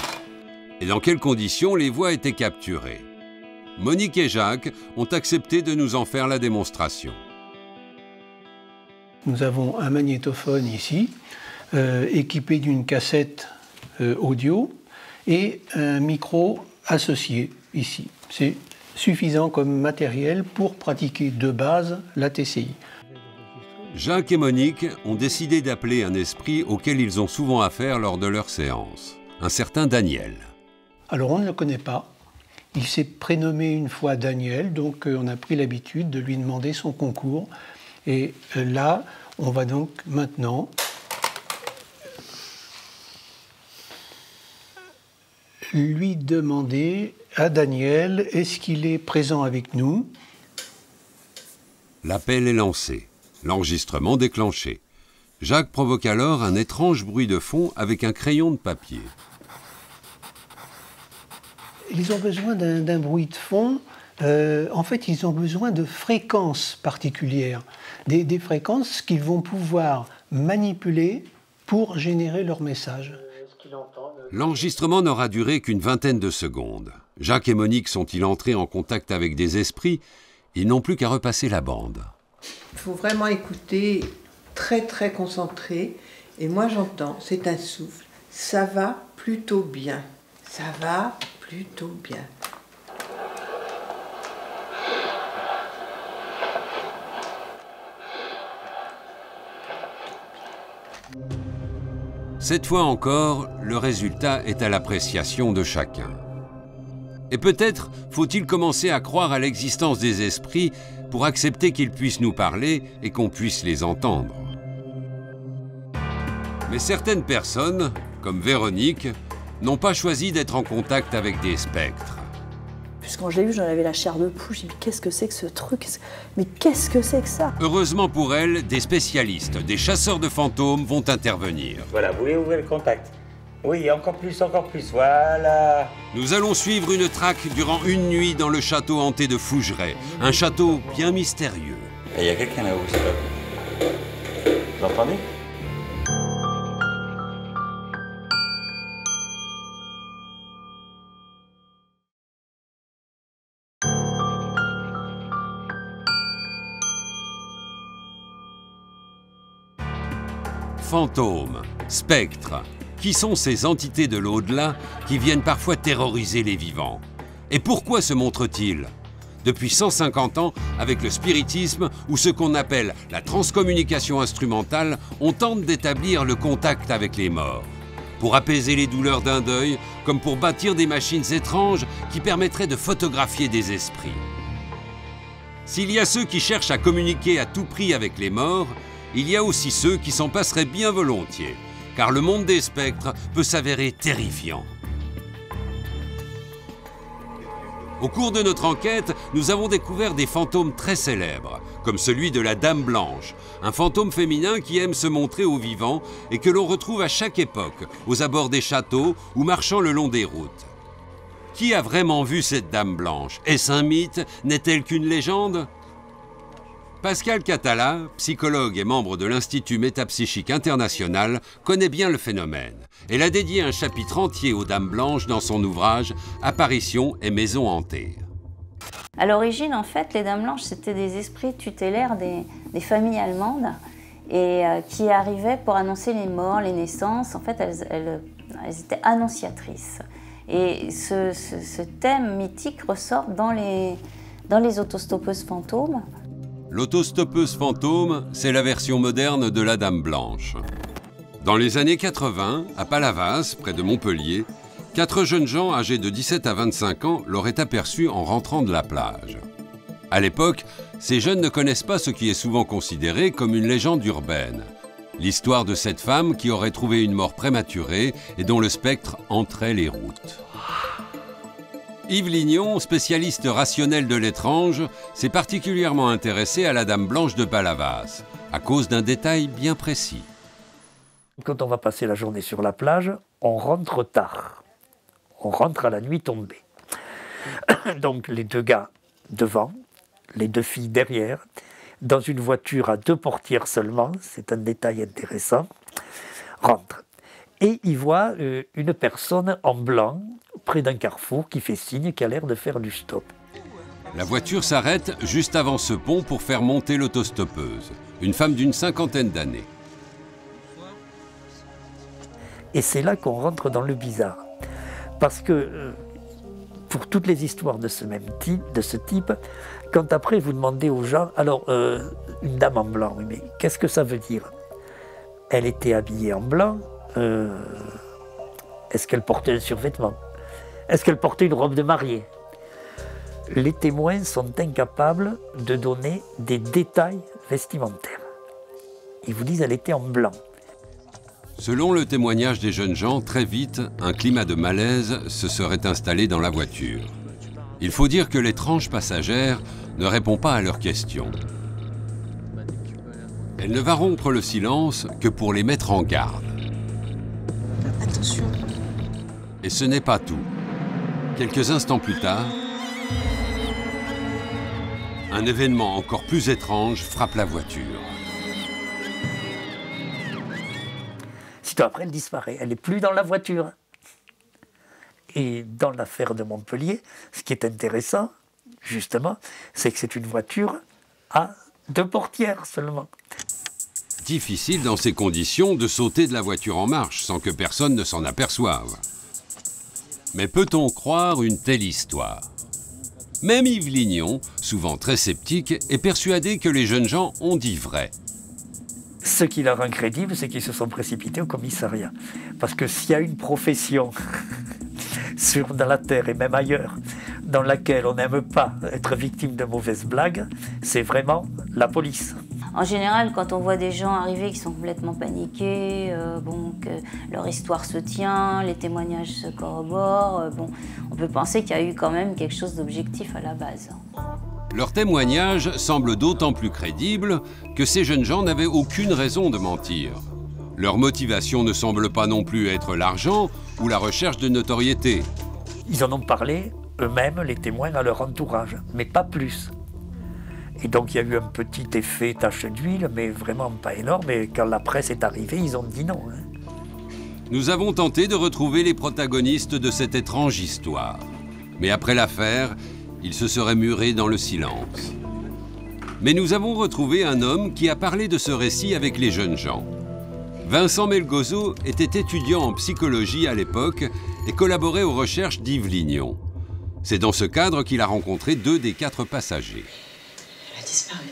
et dans quelles conditions les voix étaient capturées. Monique et Jacques ont accepté de nous en faire la démonstration. Nous avons un magnétophone ici, équipé d'une cassette audio et un micro associé ici. C'est suffisant comme matériel pour pratiquer de base la TCI. Jacques et Monique ont décidé d'appeler un esprit auquel ils ont souvent affaire lors de leurs séances, un certain Daniel. Alors on ne le connaît pas, il s'est prénommé une fois Daniel, donc on a pris l'habitude de lui demander son concours. Et là, on va donc maintenant lui demander à Daniel, est-ce qu'il est présent avec nous? L'appel est lancé. L'enregistrement déclenché. Jacques provoque alors un étrange bruit de fond avec un crayon de papier. Ils ont besoin d'un bruit de fond. En fait, ils ont besoin de fréquences particulières. Des fréquences qu'ils vont pouvoir manipuler pour générer leur message. L'enregistrement n'aura duré qu'une vingtaine de secondes. Jacques et Monique sont-ils entrés en contact avec des esprits? Ils n'ont plus qu'à repasser la bande. Il faut vraiment écouter très très concentré. Et moi j'entends, c'est un souffle. Ça va plutôt bien. Ça va plutôt bien. Cette fois encore, le résultat est à l'appréciation de chacun. Et peut-être faut-il commencer à croire à l'existence des esprits pour accepter qu'ils puissent nous parler et qu'on puisse les entendre. Mais certaines personnes, comme Véronique, n'ont pas choisi d'être en contact avec des spectres. Puis quand je l'ai vu, j'en avais la chair de poule. J'ai dit, qu'est-ce que c'est que ce truc? Mais qu'est-ce que c'est que ça? Heureusement pour elle, des spécialistes, des chasseurs de fantômes vont intervenir. Voilà, vous voulez ouvrir le contact? Oui, encore plus, voilà. Nous allons suivre une traque durant une nuit dans le château hanté de Fougeray. Un château bien mystérieux. Et il y a quelqu'un là-haut, c'est pas... Vous entendez? Fantômes, spectres, qui sont ces entités de l'au-delà qui viennent parfois terroriser les vivants? Et pourquoi se montrent-ils? Depuis 150 ans, avec le spiritisme ou ce qu'on appelle la transcommunication instrumentale, on tente d'établir le contact avec les morts, pour apaiser les douleurs d'un deuil, comme pour bâtir des machines étranges qui permettraient de photographier des esprits. S'il y a ceux qui cherchent à communiquer à tout prix avec les morts, il y a aussi ceux qui s'en passeraient bien volontiers, car le monde des spectres peut s'avérer terrifiant. Au cours de notre enquête, nous avons découvert des fantômes très célèbres, comme celui de la Dame Blanche, un fantôme féminin qui aime se montrer aux vivants et que l'on retrouve à chaque époque, aux abords des châteaux ou marchant le long des routes. Qui a vraiment vu cette Dame Blanche? Est-ce un mythe? N'est-elle qu'une légende? Pascal Catala, psychologue et membre de l'Institut Métapsychique International, connaît bien le phénomène. Elle a dédié un chapitre entier aux Dames Blanches dans son ouvrage « Apparitions et maisons hantées ». À l'origine, en fait, les Dames Blanches, c'était des esprits tutélaires des familles allemandes et qui arrivaient pour annoncer les morts, les naissances. En fait, elles étaient annonciatrices. Et ce thème mythique ressort dans les autostoppeuses fantômes. L'autostoppeuse fantôme, c'est la version moderne de la Dame Blanche. Dans les années 80, à Palavas, près de Montpellier, 4 jeunes gens âgés de 17 à 25 ans l'auraient aperçu en rentrant de la plage. À l'époque, ces jeunes ne connaissent pas ce qui est souvent considéré comme une légende urbaine. L'histoire de cette femme qui aurait trouvé une mort prématurée et dont le spectre hanterait les routes. Yves Lignon, spécialiste rationnel de l'étrange, s'est particulièrement intéressé à la Dame Blanche de Palavas, à cause d'un détail bien précis. Quand on va passer la journée sur la plage, on rentre tard. On rentre à la nuit tombée. Donc les 2 gars devant, les 2 filles derrière, dans une voiture à 2 portières seulement, c'est un détail intéressant, rentrent. Et ils voient une personne en blanc, près d'un carrefour, qui fait signe, qui a l'air de faire du stop. La voiture s'arrête juste avant ce pont pour faire monter l'autostoppeuse, une femme d'une 50aine d'années. Et c'est là qu'on rentre dans le bizarre. Parce que, pour toutes les histoires de ce type, quand après vous demandez aux gens, alors, une dame en blanc, mais qu'est-ce que ça veut dire? Elle était habillée en blanc, est-ce qu'elle portait un survêtement? Est-ce qu'elle portait une robe de mariée? Les témoins sont incapables de donner des détails vestimentaires. Ils vous disent qu'elle était en blanc. Selon le témoignage des jeunes gens, très vite, un climat de malaise se serait installé dans la voiture. Il faut dire que l'étrange passagère ne répond pas à leurs questions. Elle ne va rompre le silence que pour les mettre en garde. Attention. Et ce n'est pas tout. Quelques instants plus tard, un événement encore plus étrange frappe la voiture. Sitôt après, elle disparaît. Elle n'est plus dans la voiture. Et dans l'affaire de Montpellier, ce qui est intéressant, justement, c'est que c'est une voiture à 2 portières seulement. Difficile dans ces conditions de sauter de la voiture en marche sans que personne ne s'en aperçoive. Mais peut-on croire une telle histoire? Même Yves Lignon, souvent très sceptique, est persuadé que les jeunes gens ont dit vrai. Ce qui leur rend crédible, c'est qu'ils se sont précipités au commissariat. Parce que s'il y a une profession dans la terre et même ailleurs, dans laquelle on n'aime pas être victime de mauvaises blagues, c'est vraiment la police. En général, quand on voit des gens arriver qui sont complètement paniqués, que leur histoire se tient, les témoignages se corroborent, on peut penser qu'il y a eu quand même quelque chose d'objectif à la base. Leur témoignage semble d'autant plus crédible que ces jeunes gens n'avaient aucune raison de mentir. Leur motivation ne semble pas non plus être l'argent ou la recherche de notoriété. Ils en ont parlé eux-mêmes, les témoins, à leur entourage, mais pas plus. Et donc il y a eu un petit effet tache d'huile, mais vraiment pas énorme. Et quand la presse est arrivée, ils ont dit non. Nous avons tenté de retrouver les protagonistes de cette étrange histoire. Mais après l'affaire, ils se seraient murés dans le silence. Mais nous avons retrouvé un homme qui a parlé de ce récit avec les jeunes gens. Vincent Melgozo était étudiant en psychologie à l'époque et collaborait aux recherches d'Yves Lignon. C'est dans ce cadre qu'il a rencontré 2 des 4 passagers. Elle a disparu.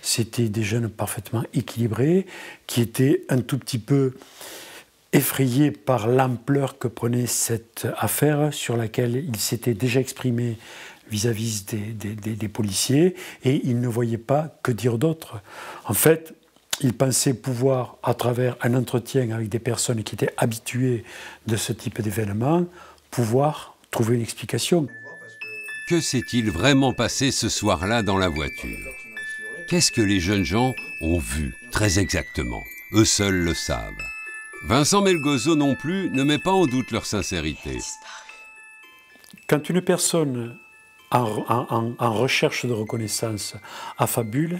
C'était des jeunes parfaitement équilibrés, qui étaient un tout petit peu effrayés par l'ampleur que prenait cette affaire sur laquelle ils s'étaient déjà exprimés vis-à-vis des policiers, et ils ne voyaient pas que dire d'autre. En fait, ils pensaient pouvoir, à travers un entretien avec des personnes qui étaient habituées de ce type d'événement, pouvoir trouver une explication. Que s'est-il vraiment passé ce soir-là dans la voiture? Qu'est-ce que les jeunes gens ont vu très exactement? Eux seuls le savent. Vincent Melgozo non plus ne met pas en doute leur sincérité. Quand une personne en recherche de reconnaissance affabule,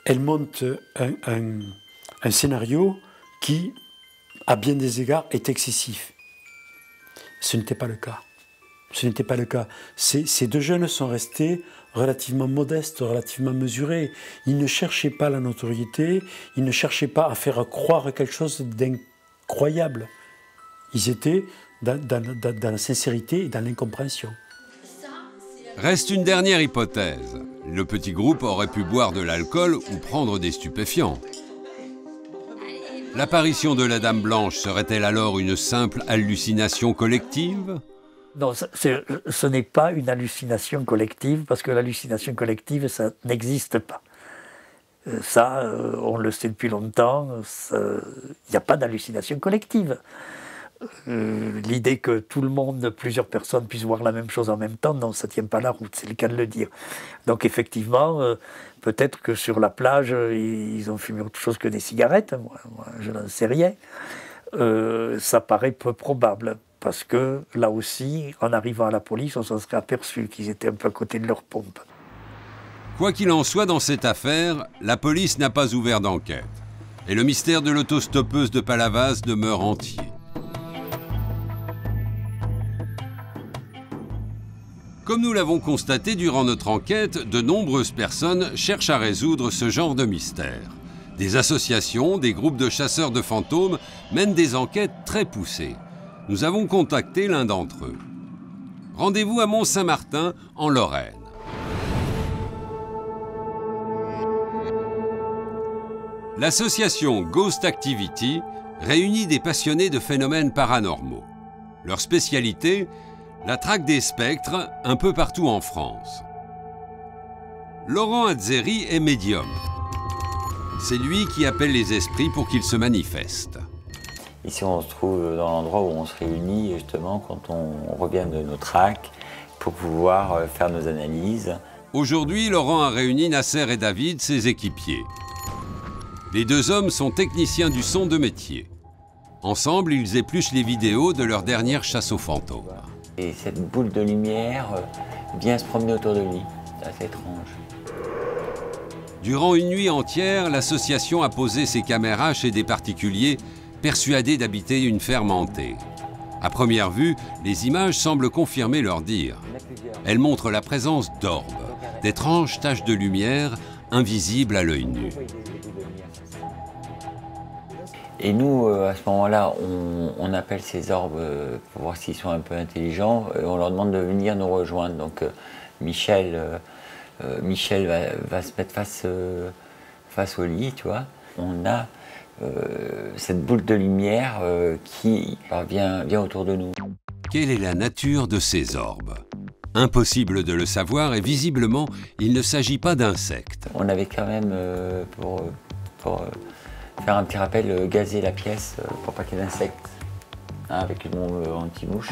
elle monte un scénario qui, à bien des égards, est excessif. Ce n'était pas le cas. Ce n'était pas le cas. Ces deux jeunes sont restés relativement modestes, relativement mesurés. Ils ne cherchaient pas la notoriété, ils ne cherchaient pas à faire croire quelque chose d'incroyable. Ils étaient dans la sincérité et dans l'incompréhension. Reste une dernière hypothèse. Le petit groupe aurait pu boire de l'alcool ou prendre des stupéfiants. L'apparition de la Dame Blanche serait-elle alors une simple hallucination collective? Non, ce n'est pas une hallucination collective, parce que l'hallucination collective, ça n'existe pas. On le sait depuis longtemps, il n'y a pas d'hallucination collective. L'idée que tout le monde, plusieurs personnes puissent voir la même chose en même temps, non, ça ne tient pas la route, c'est le cas de le dire. Donc effectivement, peut-être que sur la plage, ils ont fumé autre chose que des cigarettes, moi je n'en sais rien. Ça paraît peu probable, parce que là aussi, en arrivant à la police, on s'en serait aperçu qu'ils étaient un peu à côté de leur pompe. Quoi qu'il en soit, dans cette affaire, la police n'a pas ouvert d'enquête. Et le mystère de l'autostoppeuse de Palavas demeure entier. Comme nous l'avons constaté durant notre enquête, de nombreuses personnes cherchent à résoudre ce genre de mystère. Des associations, des groupes de chasseurs de fantômes mènent des enquêtes très poussées. Nous avons contacté l'un d'entre eux. Rendez-vous à Mont-Saint-Martin, en Lorraine. L'association Ghost Activity réunit des passionnés de phénomènes paranormaux. Leur spécialité, la traque des spectres un peu partout en France. Laurent Azzeri est médium. C'est lui qui appelle les esprits pour qu'ils se manifestent. Ici, on se trouve dans l'endroit où on se réunit justement quand on revient de nos traques pour pouvoir faire nos analyses. Aujourd'hui, Laurent a réuni Nasser et David, ses équipiers. Les deux hommes sont techniciens du son de métier. Ensemble, ils épluchent les vidéos de leur dernière chasse aux fantômes. Et cette boule de lumière vient se promener autour de lui. C'est assez étrange. Durant une nuit entière, l'association a posé ses caméras chez des particuliers persuadés d'habiter une ferme hantée. À première vue, les images semblent confirmer leur dire. Elles montrent la présence d'orbes, d'étranges taches de lumière invisibles à l'œil nu. Et nous, à ce moment-là, on appelle ces orbes pour voir s'ils sont un peu intelligents. Et on leur demande de venir nous rejoindre. Donc Michel va se mettre face au lit, tu vois. On a cette boule de lumière qui vient autour de nous. Quelle est la nature de ces orbes? Impossible de le savoir et visiblement, il ne s'agit pas d'insectes. On avait quand même, pour faire un petit rappel, gazer la pièce pour pas qu'il y ait d'insectes, avec une bombe anti-mouche.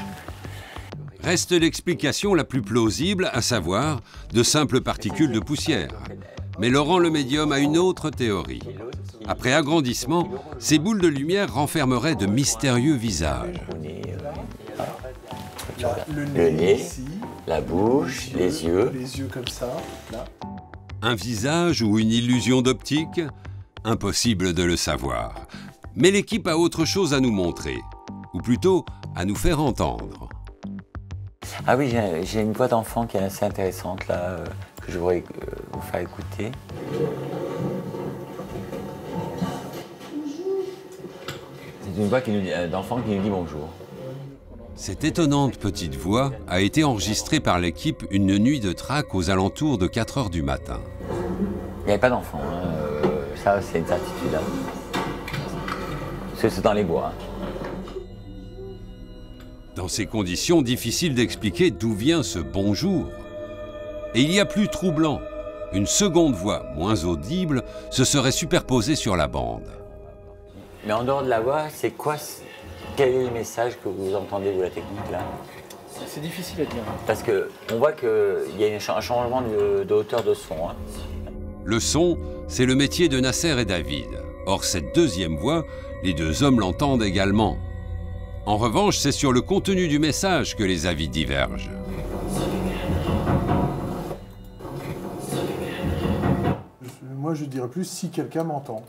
Reste l'explication la plus plausible, à savoir de simples particules de poussière. Mais Laurent le médium a une autre théorie. Après agrandissement, ces boules de lumière renfermeraient de mystérieux visages. Le nez, la bouche, les yeux. Les yeux comme ça, là. Un visage ou une illusion d'optique? Impossible de le savoir. Mais l'équipe a autre chose à nous montrer, ou plutôt à nous faire entendre. Ah oui, j'ai une voix d'enfant qui est assez intéressante là, que je voudrais vous faire écouter. C'est une voix d'enfant qui nous dit bonjour. Cette étonnante petite voix a été enregistrée par l'équipe une nuit de traque aux alentours de 4 h du matin. Il n'y avait pas d'enfant, hein. Ça c'est une certitude. Hein. Parce que c'est dans les bois. Hein. Dans ces conditions, difficile d'expliquer d'où vient ce bonjour. Et il y a plus troublant. Une seconde voix, moins audible, se serait superposée sur la bande. Mais en dehors de la voix, c'est quoi? Quel est le message que vous entendez, vous, la technique, là? C'est difficile à dire. Parce qu'on voit qu'il y a un changement de hauteur de son. Hein. Le son, c'est le métier de Nasser et David. Or, cette deuxième voix, les deux hommes l'entendent également. En revanche, c'est sur le contenu du message que les avis divergent. Moi, je dirais plus si quelqu'un m'entend.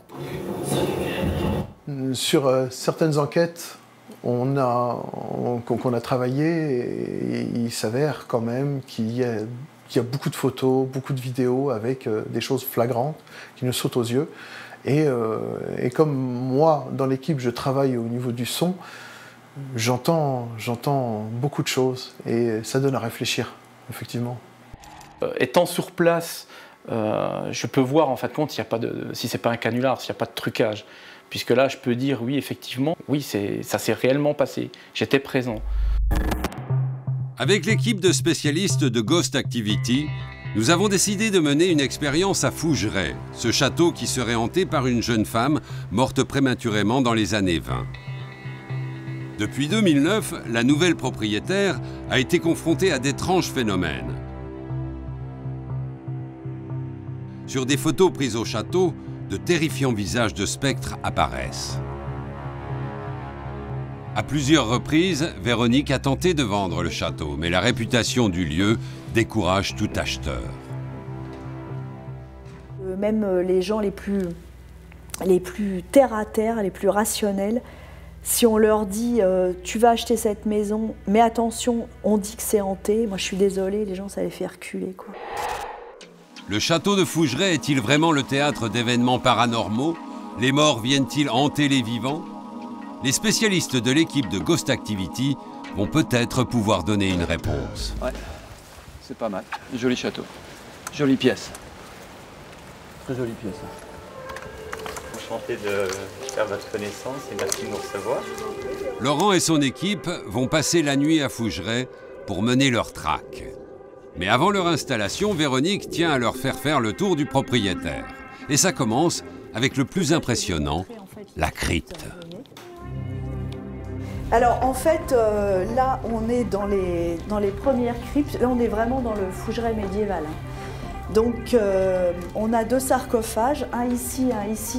Sur certaines enquêtes qu'on a travaillées, et il s'avère quand même qu'il y a beaucoup de photos, beaucoup de vidéos avec des choses flagrantes qui nous sautent aux yeux. Et comme moi, dans l'équipe, je travaille au niveau du son, j'entends beaucoup de choses et ça donne à réfléchir, effectivement. Étant sur place, je peux voir en fin de compte si c'est pas un canular, s'il n'y a pas de trucage. Puisque là, je peux dire oui, effectivement, oui, ça s'est réellement passé. J'étais présent. Avec l'équipe de spécialistes de Ghost Activity, nous avons décidé de mener une expérience à Fougeray, ce château qui serait hanté par une jeune femme morte prématurément dans les années 20. Depuis 2009, la nouvelle propriétaire a été confrontée à d'étranges phénomènes. Sur des photos prises au château, de terrifiants visages de spectres apparaissent. À plusieurs reprises, Véronique a tenté de vendre le château, mais la réputation du lieu décourage tout acheteur. Même les gens les plus terre à terre, les plus rationnels, si on leur dit tu vas acheter cette maison, mais attention, on dit que c'est hanté, moi je suis désolée, les gens ça les fait reculer, quoi. Le château de Fougeray est-il vraiment le théâtre d'événements paranormaux? Les morts viennent-ils hanter les vivants? Les spécialistes de l'équipe de Ghost Activity vont peut-être pouvoir donner une réponse. Ouais, c'est pas mal. Joli château. Jolie pièce. Très jolie pièce. Enchanté de faire votre connaissance et merci de nous recevoir. Laurent et son équipe vont passer la nuit à Fougeray pour mener leur traque. Mais avant leur installation, Véronique tient à leur faire le tour du propriétaire. Et ça commence avec le plus impressionnant, la crypte. Alors en fait, là on est dans les premières cryptes, là on est vraiment dans le Fougeray médiéval. Donc on a deux sarcophages, un ici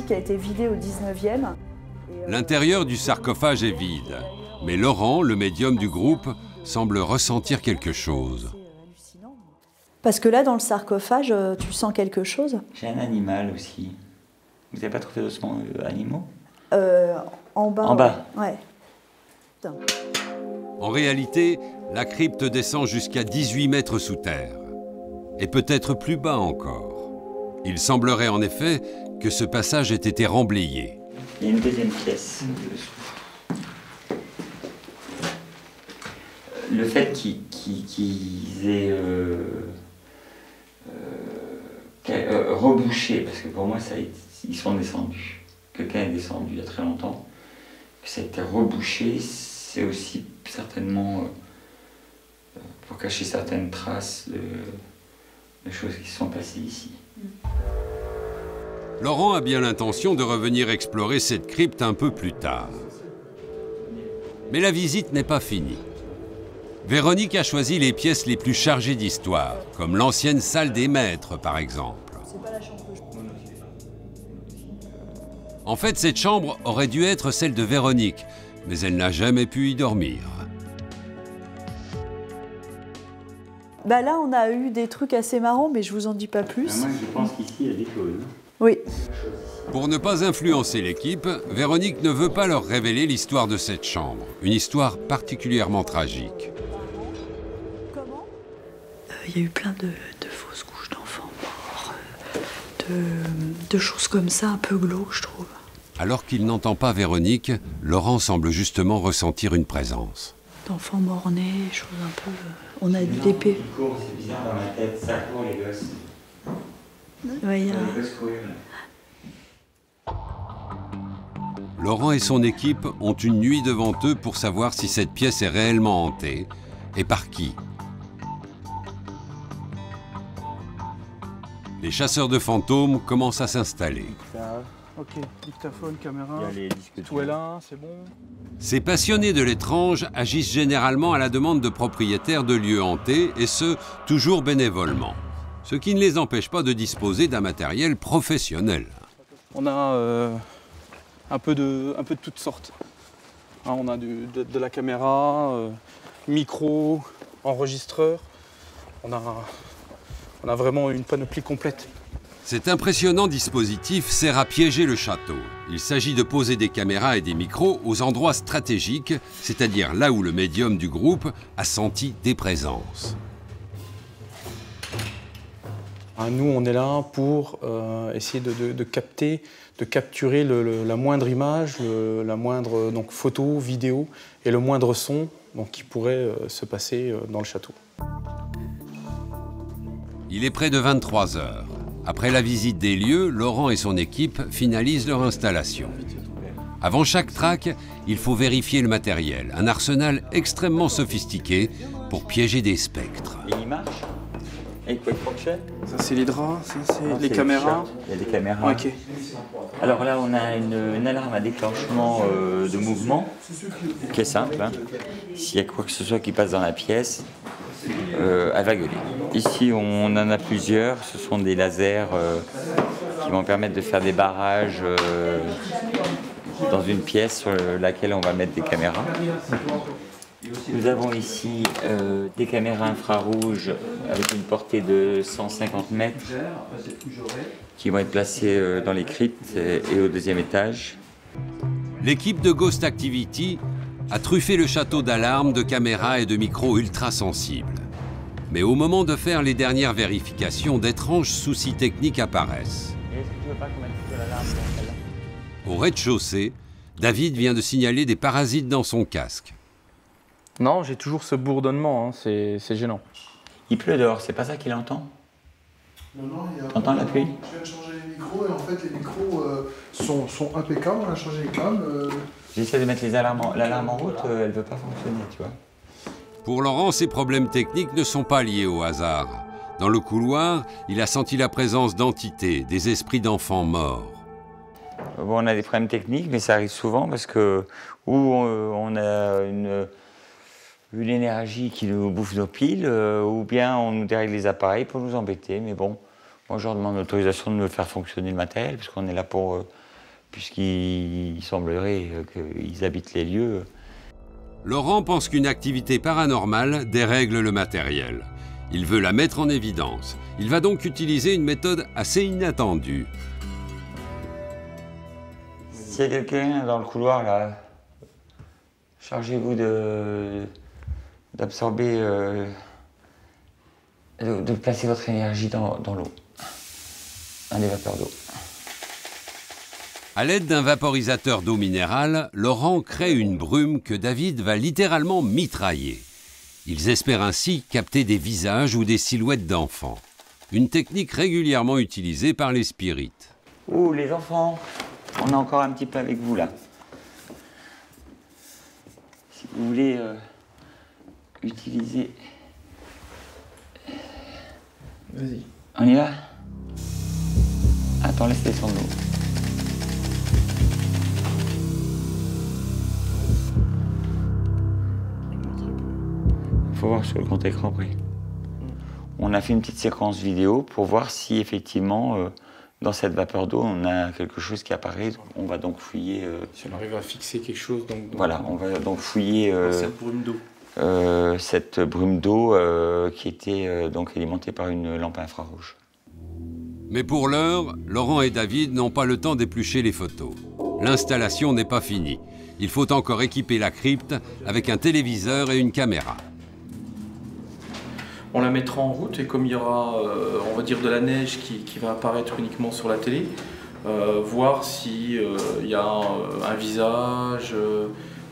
qui a été vidé au 19e. L'intérieur du sarcophage est vide, mais Laurent, le médium du groupe, semble ressentir quelque chose. Parce que là, dans le sarcophage, tu sens quelque chose? J'ai un animal aussi. Vous n'avez pas trouvé d'ossements animaux? En bas. En bas. Ouais. En réalité, la crypte descend jusqu'à 18 mètres sous terre. Et peut-être plus bas encore. Il semblerait en effet que ce passage ait été remblayé. Il y a une deuxième pièce. Le fait qu'ils aient rebouché, parce que pour moi, ils sont descendus. Quelqu'un est descendu il y a très longtemps. Que ça a été rebouché, c'est aussi certainement pour cacher certaines traces de choses qui se sont passées ici. Laurent a bien l'intention de revenir explorer cette crypte un peu plus tard. Mais la visite n'est pas finie. Véronique a choisi les pièces les plus chargées d'histoire, comme l'ancienne salle des maîtres, par exemple. En fait, cette chambre aurait dû être celle de Véronique, mais elle n'a jamais pu y dormir. Bah là, on a eu des trucs assez marrants, mais je vous en dis pas plus. Moi, je pense qu'ici, il y a des choses. Oui. Pour ne pas influencer l'équipe, Véronique ne veut pas leur révéler l'histoire de cette chambre, une histoire particulièrement tragique. Il y a eu plein de fausses couches d'enfants morts, de choses comme ça, un peu glauques, je trouve. Alors qu'il n'entend pas Véronique, Laurent semble justement ressentir une présence. D'enfants morts-nés, choses un peu... On a des épées. C'est bizarre dans ma tête, ça court les gosses. Ouais, Les gosses courir, là. Laurent et son équipe ont une nuit devant eux pour savoir si cette pièce est réellement hantée et par qui. Les chasseurs de fantômes commencent à s'installer. Ok, dictaphone, caméra, Il y a les disques tout est là, c'est bon. Ces passionnés de l'étrange agissent généralement à la demande de propriétaires de lieux hantés, et ce, toujours bénévolement. Ce qui ne les empêche pas de disposer d'un matériel professionnel. On a un peu de toutes sortes. Hein, on a de la caméra, micro, enregistreur. On a vraiment une panoplie complète. Cet impressionnant dispositif sert à piéger le château. Il s'agit de poser des caméras et des micros aux endroits stratégiques, c'est-à-dire là où le médium du groupe a senti des présences. Nous, on est là pour essayer de capturer la moindre image, la moindre photo, vidéo et le moindre son qui pourrait se passer dans le château. Il est près de 23 heures. Après la visite des lieux, Laurent et son équipe finalisent leur installation. Avant chaque traque, il faut vérifier le matériel, un arsenal extrêmement sophistiqué pour piéger des spectres. Et il marche? Et quoi de crochet? Ça c'est les draps, ça c'est les caméras. Il y a des caméras. Ok. Alors là on a une alarme à déclenchement de mouvement, qui est simple. Hein. S'il y a quoi que ce soit qui passe dans la pièce, elle va gueuler. Ici on en a plusieurs, ce sont des lasers qui vont permettre de faire des barrages dans une pièce sur laquelle on va mettre des caméras. Nous avons ici des caméras infrarouges avec une portée de 150 mètres qui vont être placées dans les cryptes et au deuxième étage. L'équipe de Ghost Activity a truffé le château d'alarmes, de caméras et de micros ultra-sensibles. Mais au moment de faire les dernières vérifications, d'étranges soucis techniques apparaissent. Au rez-de-chaussée, David vient de signaler des parasites dans son casque. Non, j'ai toujours ce bourdonnement, hein, c'est gênant. Il pleut dehors, c'est pas ça qu'il entend? Non, il y a... T'entends la pluie? Je viens de changer les micros et en fait les micros sont impeccables, on a changé les câbles. J'essaie de mettre l'alarme en route, elle veut pas fonctionner, tu vois. Pour Laurent, ces problèmes techniques ne sont pas liés au hasard. Dans le couloir, il a senti la présence d'entités, des esprits d'enfants morts. Bon, on a des problèmes techniques, mais ça arrive souvent parce que on a une énergie qui nous bouffe nos piles, ou bien on nous dérègle les appareils pour nous embêter. Mais bon, moi je leur demande l'autorisation de me faire fonctionner le matériel, puisqu'on est là pour... puisqu'il semblerait qu'ils habitent les lieux. Laurent pense qu'une activité paranormale dérègle le matériel. Il veut la mettre en évidence. Il va donc utiliser une méthode assez inattendue. S'il y a quelqu'un dans le couloir, là, chargez-vous d'absorber, de placer votre énergie dans l'eau, un des vapeurs d'eau. À l'aide d'un vaporisateur d'eau minérale, Laurent crée une brume que David va littéralement mitrailler. Ils espèrent ainsi capter des visages ou des silhouettes d'enfants. Une technique régulièrement utilisée par les spirites. Ouh, les enfants, on est encore un petit peu avec vous là. Si vous voulez utiliser... Vas-y. On y va? Attends, laisse descendre l'eau. Il faut voir sur le compte écran après. On a fait une petite séquence vidéo pour voir si effectivement dans cette vapeur d'eau on a quelque chose qui apparaît. On va donc fouiller. Si on arrive à fixer quelque chose, donc voilà, on va donc fouiller cette brume d'eau qui était donc alimentée par une lampe infrarouge. Mais pour l'heure, Laurent et David n'ont pas le temps d'éplucher les photos. L'installation n'est pas finie. Il faut encore équiper la crypte avec un téléviseur et une caméra. On la mettra en route et comme il y aura, on va dire, de la neige qui va apparaître uniquement sur la télé, voir s'il y a un visage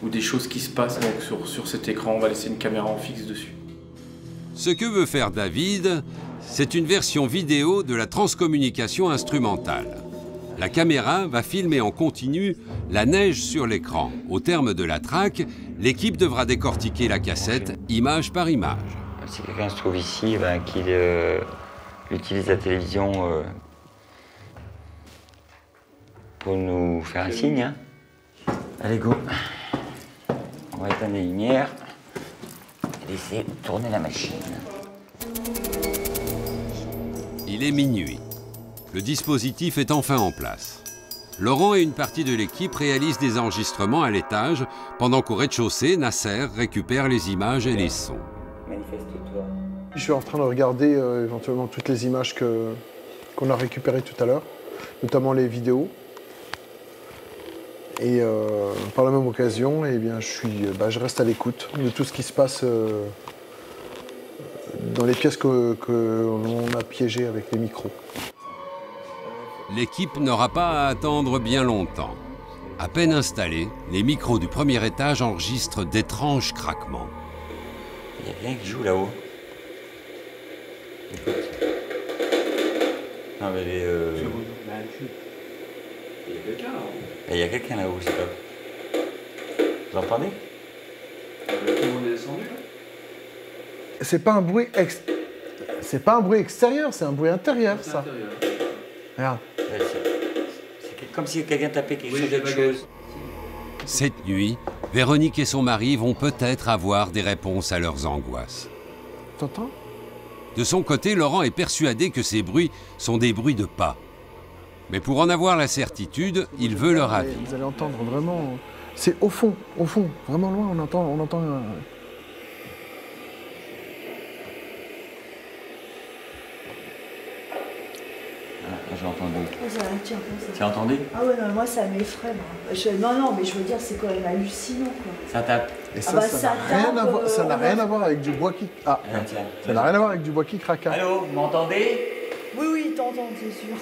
ou des choses qui se passent donc sur cet écran. On va laisser une caméra en fixe dessus. Ce que veut faire David, c'est une version vidéo de la transcommunication instrumentale. La caméra va filmer en continu la neige sur l'écran. Au terme de la traque, l'équipe devra décortiquer la cassette image par image. Si quelqu'un se trouve ici, qu'il utilise la télévision pour nous faire un signe. Hein. Allez, go. On va éteindre les lumières et laisser tourner la machine. Il est minuit. Le dispositif est enfin en place. Laurent et une partie de l'équipe réalisent des enregistrements à l'étage, pendant qu'au rez-de-chaussée, Nasser récupère les images et les sons. Manifeste-toi. Je suis en train de regarder éventuellement toutes les images qu'on a récupérées tout à l'heure, notamment les vidéos. Et par la même occasion, eh bien, je reste à l'écoute de tout ce qui se passe dans les pièces que l'on a piégées avec les micros. L'équipe n'aura pas à attendre bien longtemps. À peine installés, les micros du premier étage enregistrent d'étranges craquements. Il y a rien qui joue là-haut. Écoute. Non mais les... Il y a quelqu'un là-haut. Il y a quelqu'un là-haut, c'est top. Vous entendez? Tout le monde est descendu là. C'est pas un bruit c'est pas un bruit extérieur, c'est un bruit intérieur, ça. Regarde. C'est comme si quelqu'un tapait quelque chose d'autre chose. Cette nuit, Véronique et son mari vont peut-être avoir des réponses à leurs angoisses. T'entends? De son côté, Laurent est persuadé que ces bruits sont des bruits de pas. Mais pour en avoir la certitude, il veut leur avis. Vous allez entendre vraiment... C'est au fond, vraiment loin, on entend un... J'ai entendu. Tiens, tu as entendu? Ah ouais, non, moi ça m'effraie. Non, mais je veux dire, c'est quand même hallucinant, quoi. Ça tape. Et ça n'a rien à voir avec du bois qui... Ah, ça n'a rien à voir avec du bois qui craque. Allô, vous m'entendez? Oui, t'entends, c'est sûr.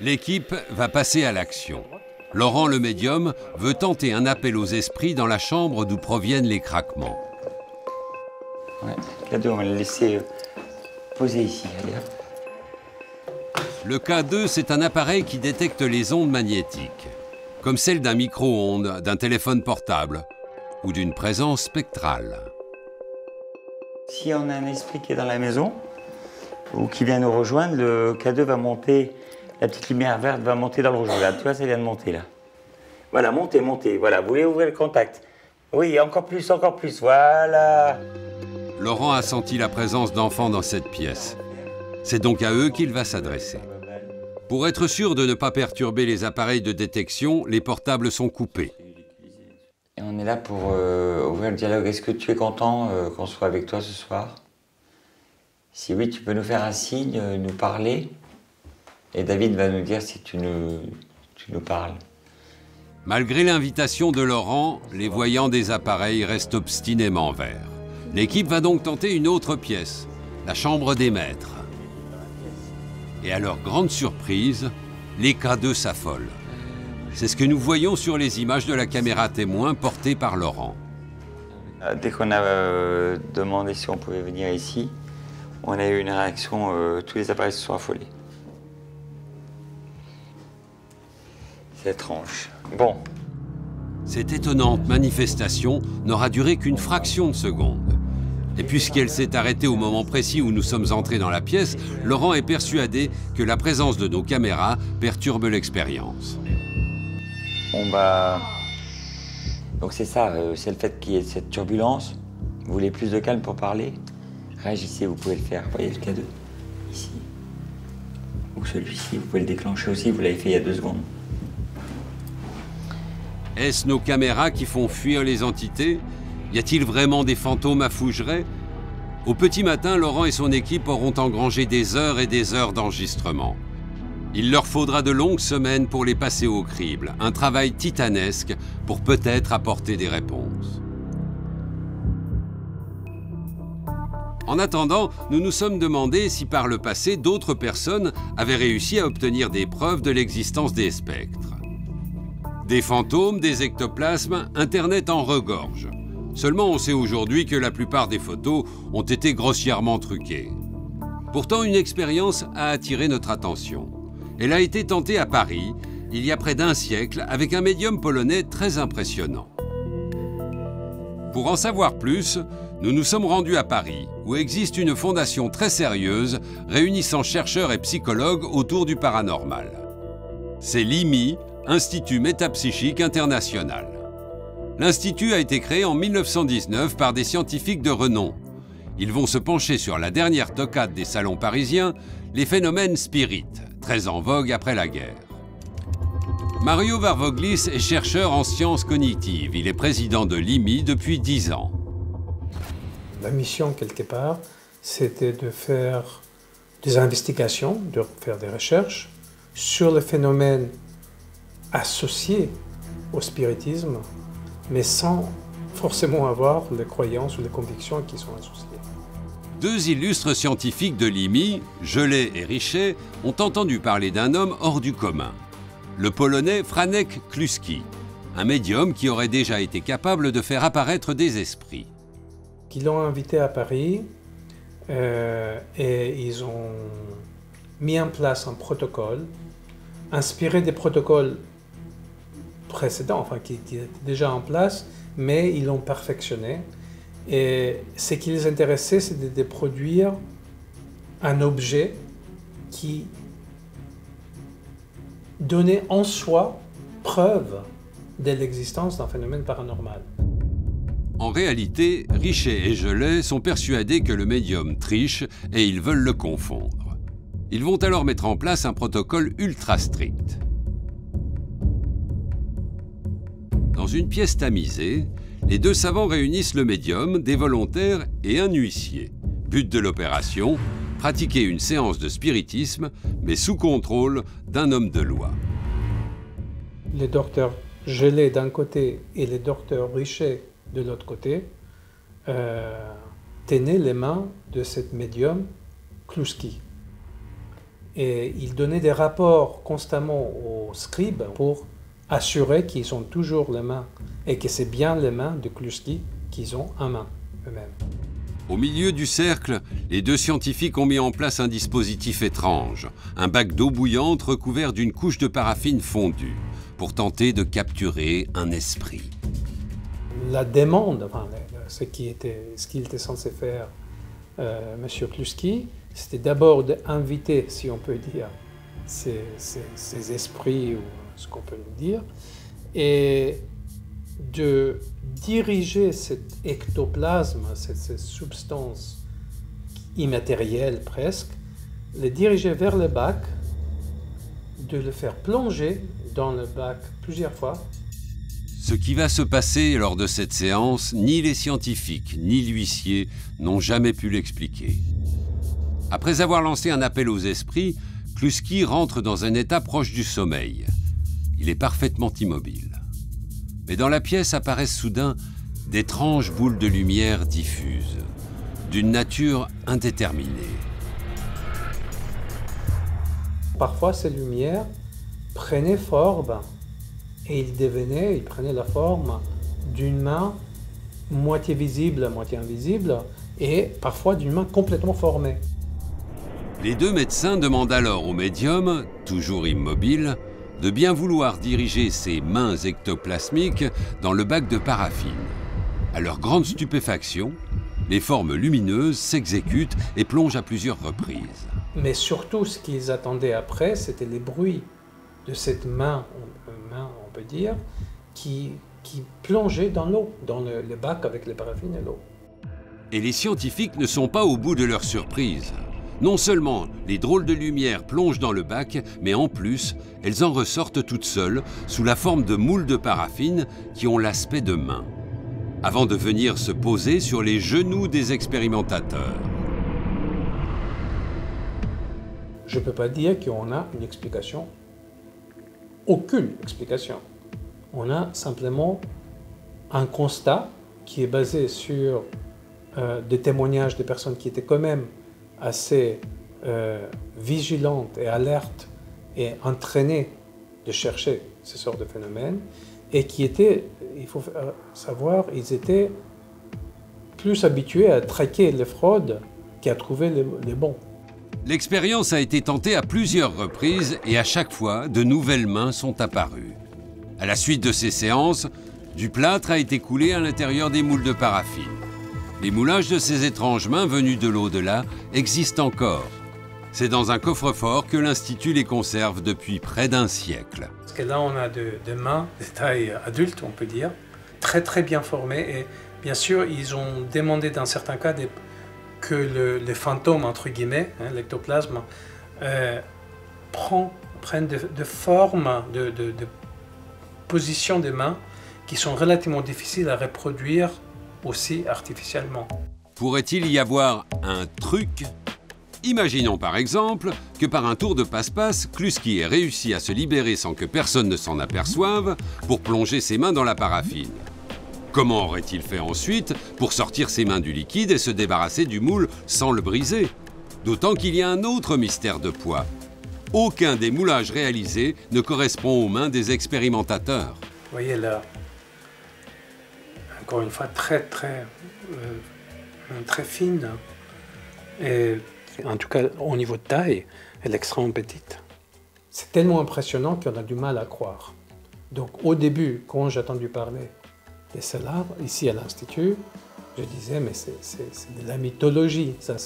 L'équipe va passer à l'action. Laurent le médium veut tenter un appel aux esprits dans la chambre d'où proviennent les craquements. Ouais, K2, on va le laisser poser ici, allez hop. Le K2, c'est un appareil qui détecte les ondes magnétiques, comme celle d'un micro-ondes, d'un téléphone portable ou d'une présence spectrale. Si on a un esprit qui est dans la maison ou qui vient nous rejoindre, le K2 va monter, la petite lumière verte va monter dans le rouge. Là, tu vois, ça vient de monter là. Voilà, montez. Voilà, vous voulez ouvrir le contact? Oui, encore plus, voilà. Laurent a senti la présence d'enfants dans cette pièce. C'est donc à eux qu'il va s'adresser. Pour être sûr de ne pas perturber les appareils de détection, les portables sont coupés. Et on est là pour ouvrir le dialogue. Est-ce que tu es content qu'on soit avec toi ce soir? Si oui, tu peux nous faire un signe, nous parler. Et David va nous dire si tu nous parles. Malgré l'invitation de Laurent, les voyants des appareils restent obstinément verts. L'équipe va donc tenter une autre pièce, la chambre des maîtres. Et à leur grande surprise, les K2 s'affolent. C'est ce que nous voyons sur les images de la caméra témoin portée par Laurent. Dès qu'on a demandé si on pouvait venir ici, on a eu une réaction, tous les appareils se sont affolés. C'est étrange. Bon. Cette étonnante manifestation n'aura duré qu'une fraction de seconde. Et puisqu'elle s'est arrêtée au moment précis où nous sommes entrés dans la pièce, Laurent est persuadé que la présence de nos caméras perturbe l'expérience. On va... Donc c'est ça, c'est le fait qu'il y ait cette turbulence. Vous voulez plus de calme pour parler? Réagissez, vous pouvez le faire. Vous voyez le K2? Ici. Ou celui-ci, vous pouvez le déclencher aussi, vous l'avez fait il y a 2 secondes. Est-ce nos caméras qui font fuir les entités? Y a-t-il vraiment des fantômes à Fougeray? Au petit matin, Laurent et son équipe auront engrangé des heures et des heures d'enregistrement. Il leur faudra de longues semaines pour les passer au crible, un travail titanesque pour peut-être apporter des réponses. En attendant, nous nous sommes demandé si par le passé, d'autres personnes avaient réussi à obtenir des preuves de l'existence des spectres. Des fantômes, des ectoplasmes, Internet en regorge. Seulement, on sait aujourd'hui que la plupart des photos ont été grossièrement truquées. Pourtant, une expérience a attiré notre attention. Elle a été tentée à Paris, il y a près d'1 siècle, avec un médium polonais très impressionnant. Pour en savoir plus, nous nous sommes rendus à Paris, où existe une fondation très sérieuse réunissant chercheurs et psychologues autour du paranormal. C'est l'IMI, Institut Métapsychique International. L'Institut a été créé en 1919 par des scientifiques de renom. Ils vont se pencher sur la dernière toccade des salons parisiens, les phénomènes spirites, très en vogue après la guerre. Mario Varvoglis est chercheur en sciences cognitives. Il est président de l'IMI depuis 10 ans. La mission, quelque part, c'était de faire des investigations, de faire des recherches sur les phénomènes associés au spiritisme, mais sans forcément avoir les croyances ou les convictions qui sont associées. Deux illustres scientifiques de l'IMI, Gelé et Richet, ont entendu parler d'un homme hors du commun. Le Polonais Franek Kluski, un médium qui aurait déjà été capable de faire apparaître des esprits. Ils l'ont invité à Paris et ils ont mis en place un protocole inspiré des protocoles précédents, enfin qui étaient déjà en place, mais ils l'ont perfectionné. Et ce qui les intéressait, c'était de produire un objet qui donnait en soi preuve de l'existence d'un phénomène paranormal. En réalité, Richet et Gelé sont persuadés que le médium triche et ils veulent le confondre. Ils vont alors mettre en place un protocole ultra strict. Dans une pièce tamisée, les deux savants réunissent le médium, des volontaires et un huissier. But de l'opération, pratiquer une séance de spiritisme, mais sous contrôle d'un homme de loi. Les docteurs Gelé d'un côté et les docteurs Richet de l'autre côté tenaient les mains de cette médium Kluski. Et ils donnaient des rapports constamment aux scribes pour assurer qu'ils ont toujours les mains et que c'est bien les mains de Kluski qu'ils ont en main eux-mêmes. Au milieu du cercle, les deux scientifiques ont mis en place un dispositif étrange, un bac d'eau bouillante recouvert d'une couche de paraffine fondue, pour tenter de capturer un esprit. La demande, enfin, ce qu'il était censé faire M. Kluski, c'était d'abord d'inviter, si on peut dire, ces esprits, ou ce qu'on peut dire, et de diriger cet ectoplasme, cette substance immatérielle presque, les diriger vers le bac, de le faire plonger dans le bac plusieurs fois. Ce qui va se passer lors de cette séance, ni les scientifiques ni l'huissier n'ont jamais pu l'expliquer. Après avoir lancé un appel aux esprits, Kluski rentre dans un état proche du sommeil. Il est parfaitement immobile. Mais dans la pièce apparaissent soudain d'étranges boules de lumière diffuses, d'une nature indéterminée. Parfois, ces lumières prenaient forme et ils prenaient la forme d'une main moitié visible, moitié invisible, et parfois d'une main complètement formée. Les deux médecins demandent alors au médium, toujours immobile, de bien vouloir diriger ses mains ectoplasmiques dans le bac de paraffine. À leur grande stupéfaction, les formes lumineuses s'exécutent et plongent à plusieurs reprises. Mais surtout, ce qu'ils attendaient après, c'était les bruits de cette main, on peut dire, qui plongeait dans l'eau, dans le bac avec les paraffines et l'eau. Et les scientifiques ne sont pas au bout de leur surprise. Non seulement les drôles de lumière plongent dans le bac, mais en plus, elles en ressortent toutes seules, sous la forme de moules de paraffine qui ont l'aspect de mains, avant de venir se poser sur les genoux des expérimentateurs. Je ne peux pas dire qu'on a une explication, aucune explication. On a simplement un constat qui est basé sur des témoignages de personnes qui étaient quand même assez vigilantes et alertes et entraînées de chercher ce genre de phénomènes, et qui étaient, il faut savoir, ils étaient plus habitués à traquer les fraudes qu'à trouver les bons. L'expérience a été tentée à plusieurs reprises et à chaque fois, de nouvelles mains sont apparues. À la suite de ces séances, du plâtre a été coulé à l'intérieur des moules de paraffine. Les moulages de ces étranges mains venues de l'au-delà existent encore. C'est dans un coffre-fort que l'Institut les conserve depuis près d'un siècle. Parce que là, on a des mains de taille adulte, on peut dire, très très bien formées. Et bien sûr, ils ont demandé dans certains cas que les fantômes, entre guillemets, l'ectoplasme, prennent de formes, de positions des mains qui sont relativement difficiles à reproduire aussi artificiellement. Pourrait-il y avoir un truc ? Imaginons par exemple que par un tour de passe-passe, Kluski ait réussi à se libérer sans que personne ne s'en aperçoive pour plonger ses mains dans la paraffine. Comment aurait-il fait ensuite pour sortir ses mains du liquide et se débarrasser du moule sans le briser? D'autant qu'il y a un autre mystère de poids. Aucun des moulages réalisés ne correspond aux mains des expérimentateurs. Vous voyez là, encore une fois, très fine. Et en tout cas, au niveau de taille, elle est extrêmement petite. C'est tellement impressionnant qu'on a du mal à croire. Donc au début, quand j'ai entendu parler de cela, ici à l'Institut, je disais, mais c'est de la mythologie. Ça,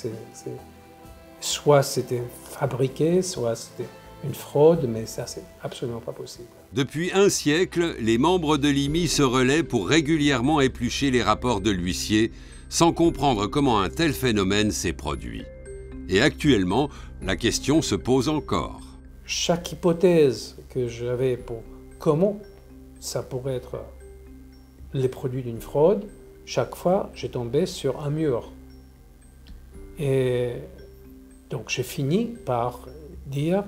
soit c'était fabriqué, soit c'était une fraude, mais ça, c'est absolument pas possible. Depuis un siècle, les membres de l'IMI se relaient pour régulièrement éplucher les rapports de l'huissier, sans comprendre comment un tel phénomène s'est produit. Et actuellement, la question se pose encore. Chaque hypothèse que j'avais pour comment ça pourrait être les produits d'une fraude, chaque fois, j'ai tombé sur un mur. Et donc, j'ai fini par dire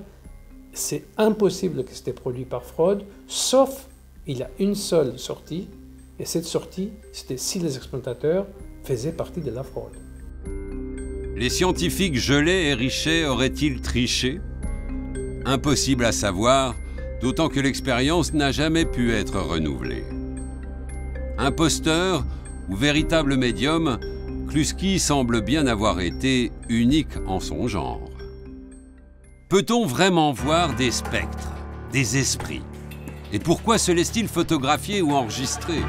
c'est impossible que c'était produit par fraude, sauf il y a une seule sortie, et cette sortie, c'était si les exploitateurs faisaient partie de la fraude. Les scientifiques Gelet et Richet auraient-ils triché? Impossible à savoir, d'autant que l'expérience n'a jamais pu être renouvelée. Imposteur ou véritable médium, Kluski semble bien avoir été unique en son genre. Peut-on vraiment voir des spectres, des esprits? Et pourquoi se laissent-ils photographier ou enregistrer?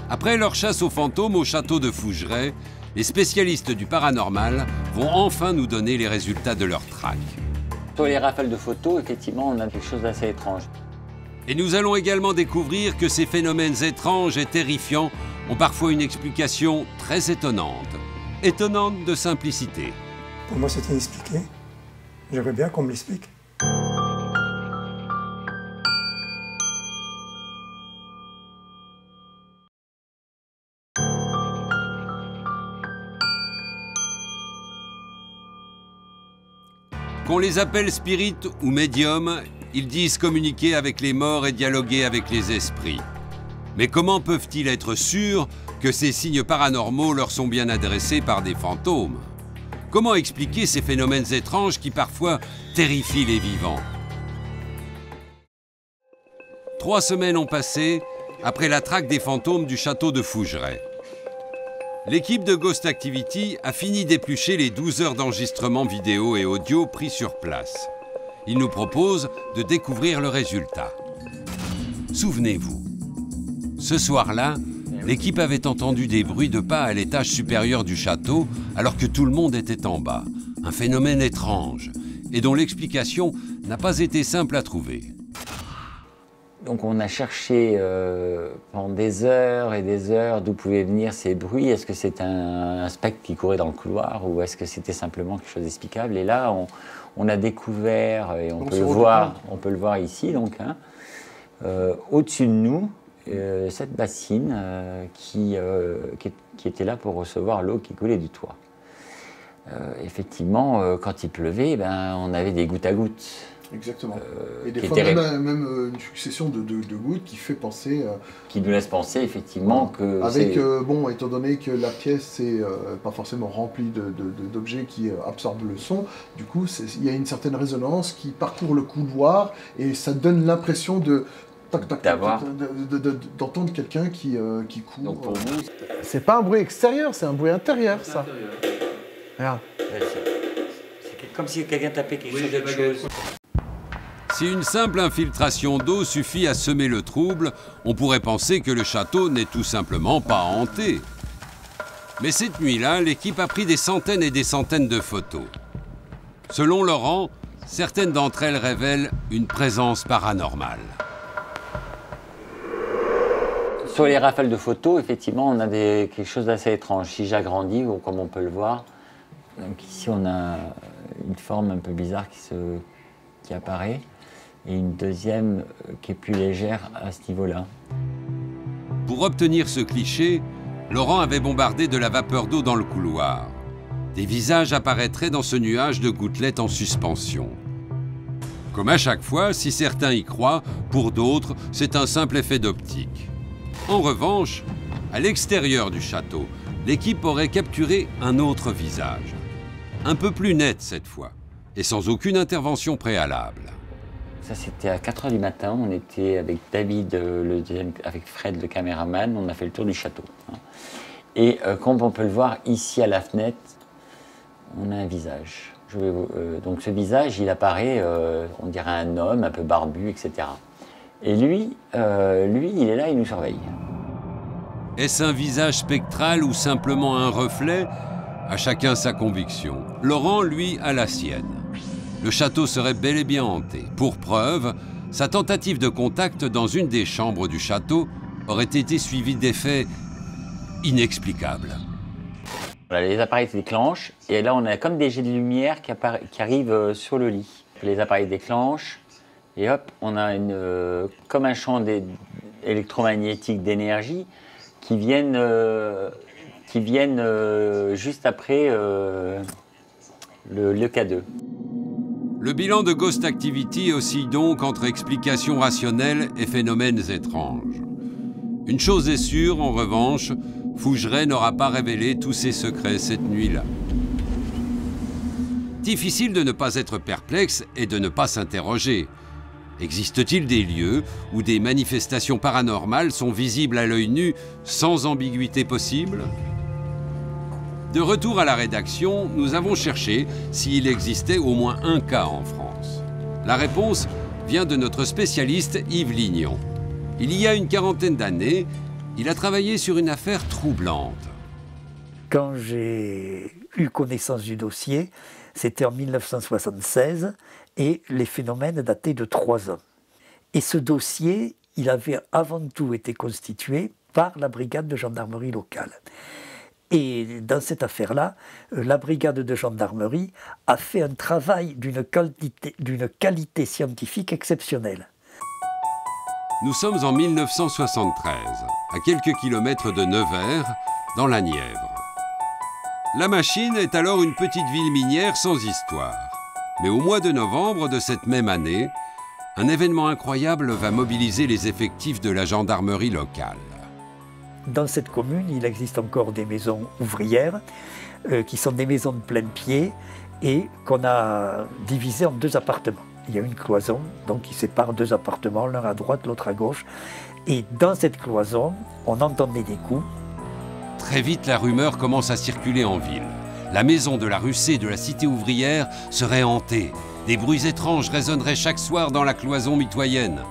Après leur chasse aux fantômes au château de Fougeray, les spécialistes du paranormal vont enfin nous donner les résultats de leur traque. Sur les rafales de photos, effectivement, on a quelque chose d'assez étrange. Et nous allons également découvrir que ces phénomènes étranges et terrifiants ont parfois une explication très étonnante. Étonnante de simplicité. Pour moi, c'est inexpliqué. J'aimerais bien qu'on me l'explique. Qu'on les appelle spirites ou médiums, ils disent communiquer avec les morts et dialoguer avec les esprits. Mais comment peuvent-ils être sûrs que ces signes paranormaux leur sont bien adressés par des fantômes? Comment expliquer ces phénomènes étranges qui parfois terrifient les vivants? 3 semaines ont passé après la traque des fantômes du château de Fougeray. L'équipe de Ghost Activity a fini d'éplucher les 12 heures d'enregistrement vidéo et audio pris sur place. Ils nous proposent de découvrir le résultat. Souvenez-vous, ce soir-là, l'équipe avait entendu des bruits de pas à l'étage supérieur du château alors que tout le monde était en bas. Un phénomène étrange et dont l'explication n'a pas été simple à trouver. Donc on a cherché pendant des heures et des heures d'où pouvaient venir ces bruits. Est-ce que c'était un spectre qui courait dans le couloir ou est-ce que c'était simplement quelque chose d'explicable? Et là, on a découvert, et on peut le voir ici, donc, hein, au-dessus de nous, cette bassine qui était là pour recevoir l'eau qui coulait du toit. Effectivement, quand il pleuvait, on avait des gouttes à gouttes. Exactement. Et des fois, même une succession de gouttes qui fait penser... qui nous laisse penser, effectivement, que... Avec, bon, étant donné que la pièce n'est pas forcément remplie d'objets qui absorbent le son, du coup, il y a une certaine résonance qui parcourt le couloir et ça donne l'impression d'entendre quelqu'un qui court. Donc pour vous, c'est pas un bruit extérieur, c'est un bruit intérieur, ça. Regarde. C'est comme si quelqu'un tapait quelque chose. Si une simple infiltration d'eau suffit à semer le trouble, on pourrait penser que le château n'est tout simplement pas hanté. Mais cette nuit-là, l'équipe a pris des centaines et des centaines de photos. Selon Laurent, certaines d'entre elles révèlent une présence paranormale. Sur les rafales de photos, effectivement, on a quelque chose d'assez étrange. Si j'agrandis, comme on peut le voir, donc ici on a une forme un peu bizarre qui apparaît, et une deuxième qui est plus légère à ce niveau-là. Pour obtenir ce cliché, Laurent avait bombardé de la vapeur d'eau dans le couloir. Des visages apparaîtraient dans ce nuage de gouttelettes en suspension. Comme à chaque fois, si certains y croient, pour d'autres, c'est un simple effet d'optique. En revanche, à l'extérieur du château, l'équipe aurait capturé un autre visage. Un peu plus net cette fois, et sans aucune intervention préalable. Ça, c'était à 4 h du matin. On était avec David, avec Fred, le caméraman. On a fait le tour du château. Et comme on peut le voir ici à la fenêtre, on a un visage. Donc ce visage, il apparaît, on dirait un homme un peu barbu, etc. Et lui, il est là, il nous surveille. Est-ce un visage spectral ou simplement un reflet? À chacun sa conviction. Laurent, lui, a la sienne. Le château serait bel et bien hanté. Pour preuve, sa tentative de contact dans une des chambres du château aurait été suivie d'effets inexplicables. Voilà, les appareils se déclenchent, et là on a comme des jets de lumière qui arrivent sur le lit. Les appareils déclenchent, et hop, on a comme un champ électromagnétique d'énergie qui viennent juste après le K2. Le bilan de Ghost Activity oscille donc entre explications rationnelles et phénomènes étranges. Une chose est sûre, en revanche, Fougeray n'aura pas révélé tous ses secrets cette nuit-là. Difficile de ne pas être perplexe et de ne pas s'interroger. Existe-t-il des lieux où des manifestations paranormales sont visibles à l'œil nu sans ambiguïté possible? De retour à la rédaction, nous avons cherché s'il existait au moins un cas en France. La réponse vient de notre spécialiste Yves Lignon. Il y a une quarantaine d'années, il a travaillé sur une affaire troublante. Quand j'ai eu connaissance du dossier, c'était en 1976 et les phénomènes dataient de 3 ans. Et ce dossier, il avait avant tout été constitué par la brigade de gendarmerie locale. Et dans cette affaire-là, la brigade de gendarmerie a fait un travail d'une qualité scientifique exceptionnelle. Nous sommes en 1973, à quelques kilomètres de Nevers, dans la Nièvre. La Machine est alors une petite ville minière sans histoire. Mais au mois de novembre de cette même année, un événement incroyable va mobiliser les effectifs de la gendarmerie locale. Dans cette commune, il existe encore des maisons ouvrières, qui sont des maisons de plein pied et qu'on a divisées en 2 appartements. Il y a une cloison donc, qui sépare 2 appartements, l'un à droite, l'autre à gauche. Et dans cette cloison, on entendait des coups. Très vite, la rumeur commence à circuler en ville. La maison de la rue C de la cité ouvrière serait hantée. Des bruits étranges résonneraient chaque soir dans la cloison mitoyenne.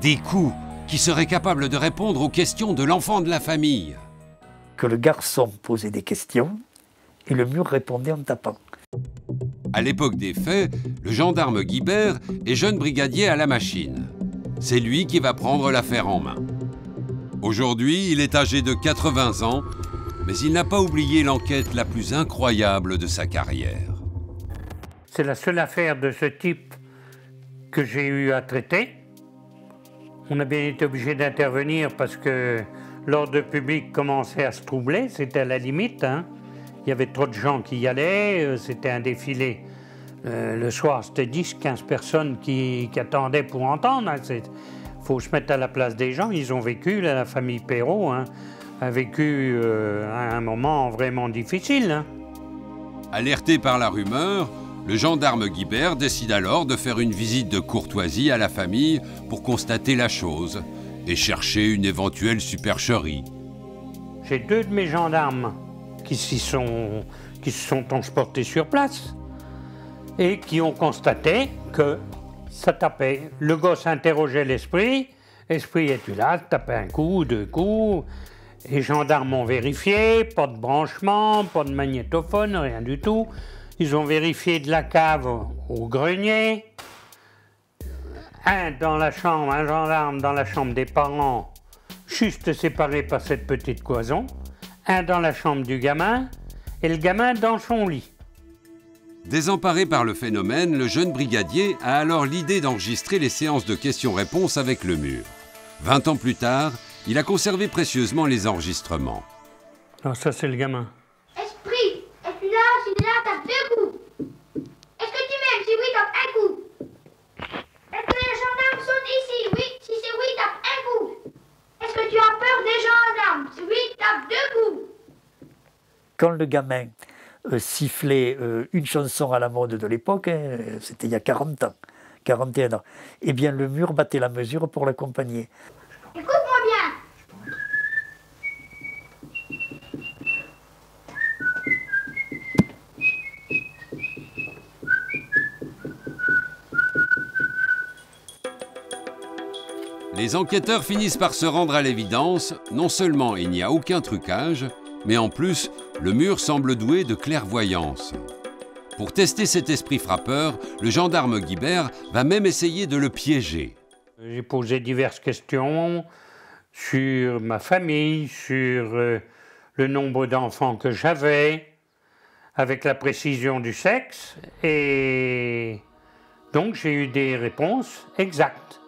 Des coups qui seraient capables de répondre aux questions de l'enfant de la famille. Que le garçon posait des questions et le mur répondait en tapant. À l'époque des faits, le gendarme Guibert est jeune brigadier à la Machine. C'est lui qui va prendre l'affaire en main. Aujourd'hui, il est âgé de 80 ans, mais il n'a pas oublié l'enquête la plus incroyable de sa carrière. C'est la seule affaire de ce type que j'ai eu à traiter. On a bien été obligé d'intervenir parce que l'ordre public commençait à se troubler, c'était à la limite. Hein. Il y avait trop de gens qui y allaient, c'était un défilé. Le soir, c'était 10-15 personnes qui attendaient pour entendre. Il faut se mettre à la place des gens. Ils ont vécu, là, la famille Perrault a vécu un moment vraiment difficile. Hein. Alerté par la rumeur, le gendarme Guibert décide alors de faire une visite de courtoisie à la famille pour constater la chose et chercher une éventuelle supercherie. J'ai 2 de mes gendarmes qui se sont transportés sur place et qui ont constaté que ça tapait. Le gosse interrogeait l'esprit, l'esprit était là, tapait un coup, 2 coups. Les gendarmes ont vérifié, pas de branchement, pas de magnétophone, rien du tout. Ils ont vérifié de la cave au grenier. Un dans la chambre, un gendarme dans la chambre des parents, juste séparé par cette petite cloison. Un dans la chambre du gamin et le gamin dans son lit. Désemparé par le phénomène, le jeune brigadier a alors l'idée d'enregistrer les séances de questions-réponses avec le mur. 20 ans plus tard, il a conservé précieusement les enregistrements. Alors ça, c'est le gamin. Esprit, es-tu là? Si t'es là, tape 2 coups. Est-ce que tu m'aimes? Si oui, tape 1 coup. Est-ce que les gendarmes sont ici? Oui. Si c'est oui, tape 1 coup. Est-ce que tu as peur des gendarmes? Si oui, tape 2 coups. Quand le gamin sifflait une chanson à la mode de l'époque, hein, c'était il y a 40 ans, 41 ans, eh bien le mur battait la mesure pour l'accompagner. Écoute-moi bien. Les enquêteurs finissent par se rendre à l'évidence, non seulement il n'y a aucun trucage, mais en plus, le mur semble doué de clairvoyance. Pour tester cet esprit frappeur, le gendarme Guibert va même essayer de le piéger. J'ai posé diverses questions sur ma famille, sur le nombre d'enfants que j'avais, avec la précision du sexe, et donc j'ai eu des réponses exactes.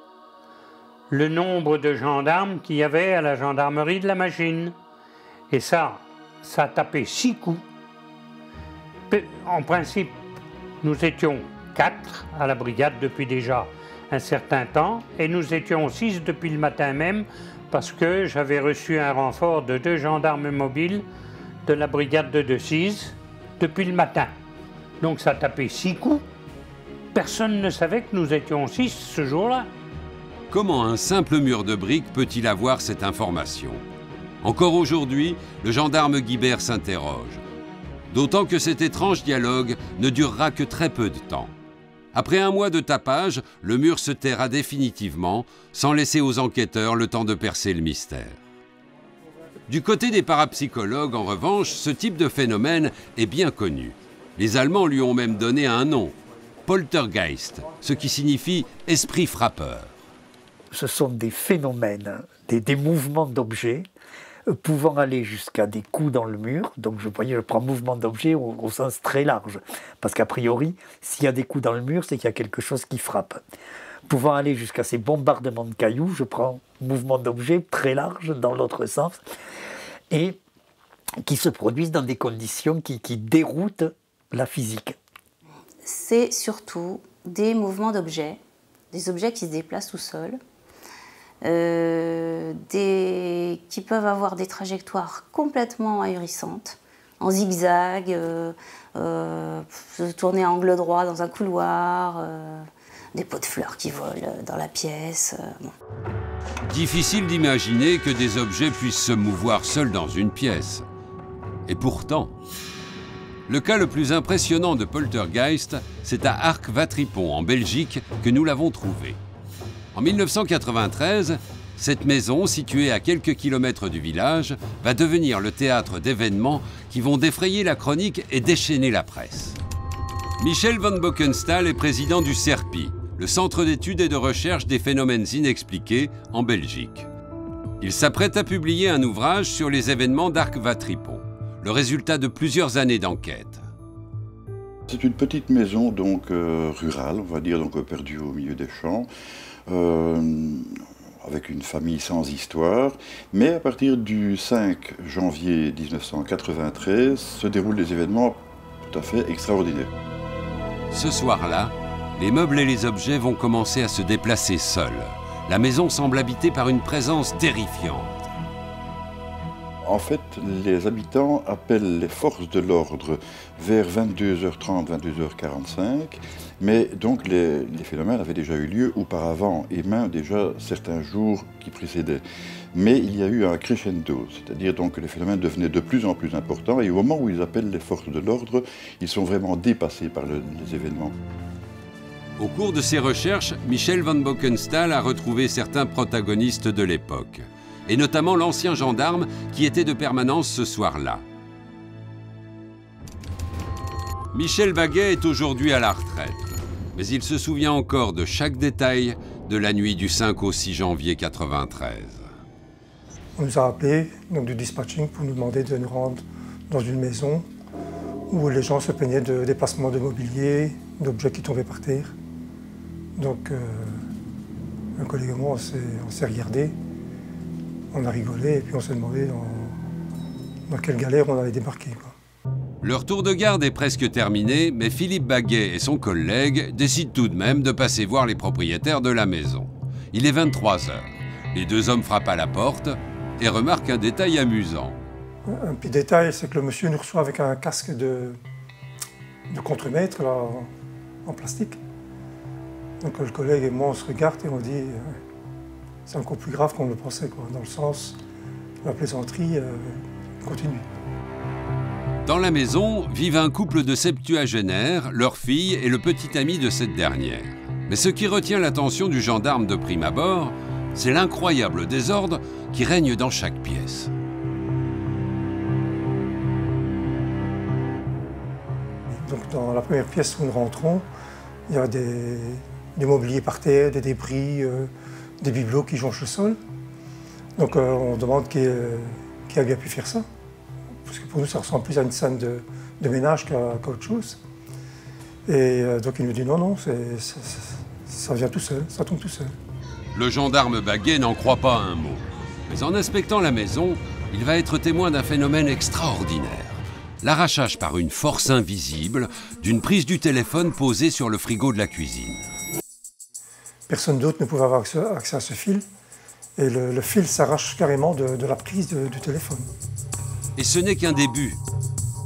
Le nombre de gendarmes qu'il y avait à la gendarmerie de la Machine. Et ça a tapé 6 coups. En principe, nous étions 4 à la brigade depuis déjà un certain temps, et nous étions 6 depuis le matin même, parce que j'avais reçu un renfort de 2 gendarmes mobiles de la brigade de Decize depuis le matin. Donc ça a tapé 6 coups. Personne ne savait que nous étions 6 ce jour-là. Comment un simple mur de briques peut-il avoir cette information? Encore aujourd'hui, le gendarme Guibert s'interroge. D'autant que cet étrange dialogue ne durera que très peu de temps. Après un mois de tapage, le mur se taira définitivement, sans laisser aux enquêteurs le temps de percer le mystère. Du côté des parapsychologues, en revanche, ce type de phénomène est bien connu. Les Allemands lui ont même donné un nom, Poltergeist, ce qui signifie « esprit frappeur ». Ce sont des phénomènes, des mouvements d'objets pouvant aller jusqu'à des coups dans le mur. Donc je prends mouvement d'objet au sens très large. Parce qu'a priori, s'il y a des coups dans le mur, c'est qu'il y a quelque chose qui frappe. Pouvant aller jusqu'à ces bombardements de cailloux, je prends mouvement d'objet très large dans l'autre sens. Et qui se produisent dans des conditions qui déroutent la physique. C'est surtout des mouvements d'objets, des objets qui se déplacent tout seuls, qui peuvent avoir des trajectoires complètement ahurissantes, en zigzag, se tourner à angle droit dans un couloir, des pots de fleurs qui volent dans la pièce. Bon. Difficile d'imaginer que des objets puissent se mouvoir seuls dans une pièce. Et pourtant, le cas le plus impressionnant de Poltergeist, c'est à Arc-Watripon, en Belgique, que nous l'avons trouvé. En 1993, cette maison, située à quelques kilomètres du village, va devenir le théâtre d'événements qui vont défrayer la chronique et déchaîner la presse. Michel van Bockenstal est président du CERPI, le Centre d'études et de recherche des phénomènes inexpliqués en Belgique. Il s'apprête à publier un ouvrage sur les événements d'Arc-Watripon, le résultat de plusieurs années d'enquête. C'est une petite maison donc rurale, on va dire, donc perdue au milieu des champs, avec une famille sans histoire. Mais à partir du 5 janvier 1993 se déroulent des événements tout à fait extraordinaires. Ce soir-là, les meubles et les objets vont commencer à se déplacer seuls. La maison semble habitée par une présence terrifiante. En fait, les habitants appellent les forces de l'ordre vers 22h30, 22h45, mais donc les phénomènes avaient déjà eu lieu auparavant, et même déjà certains jours qui précédaient. Mais il y a eu un crescendo, c'est-à-dire donc que les phénomènes devenaient de plus en plus importants, et au moment où ils appellent les forces de l'ordre, ils sont vraiment dépassés par les événements. Au cours de ses recherches, Michel van Bockenstal a retrouvé certains protagonistes de l'époque, et notamment l'ancien gendarme qui était de permanence ce soir-là. Michel Baguet est aujourd'hui à la retraite, mais il se souvient encore de chaque détail de la nuit du 5 au 6 janvier 1993. On nous a appelés, donc du dispatching, pour nous demander de nous rendre dans une maison où les gens se plaignaient de déplacements de mobilier, d'objets qui tombaient par terre. Donc, un collègue et moi, on s'est regardé, on a rigolé et puis on s'est demandé dans quelle galère on allait débarquer, quoi. Leur tour de garde est presque terminé, mais Philippe Baguet et son collègue décident tout de même de passer voir les propriétaires de la maison. Il est 23 h. Les deux hommes frappent à la porte et remarquent un détail amusant. Un petit détail, c'est que le monsieur nous reçoit avec un casque de contremaître là, en plastique. Donc le collègue et moi, on se regarde et on dit c'est encore plus grave qu'on le pensait, quoi, dans le sens la plaisanterie continue. Dans la maison vivent un couple de septuagénaires, leur fille et le petit ami de cette dernière. Mais ce qui retient l'attention du gendarme de prime abord, c'est l'incroyable désordre qui règne dans chaque pièce. Donc dans la première pièce où nous rentrons, il y a des mobiliers par terre, des débris, des bibelots qui jonchent le sol. Donc on demande qui a bien pu faire ça. Parce que pour nous, ça ressemble plus à une scène de ménage qu'à autre chose. Et donc il nous dit non, ça vient tout seul, ça tombe tout seul. Le gendarme Baguet n'en croit pas un mot. Mais en inspectant la maison, il va être témoin d'un phénomène extraordinaire. L'arrachage par une force invisible d'une prise du téléphone posée sur le frigo de la cuisine. Personne d'autre ne pouvait avoir accès à ce fil. Et le fil s'arrache carrément de la prise du téléphone. Et ce n'est qu'un début.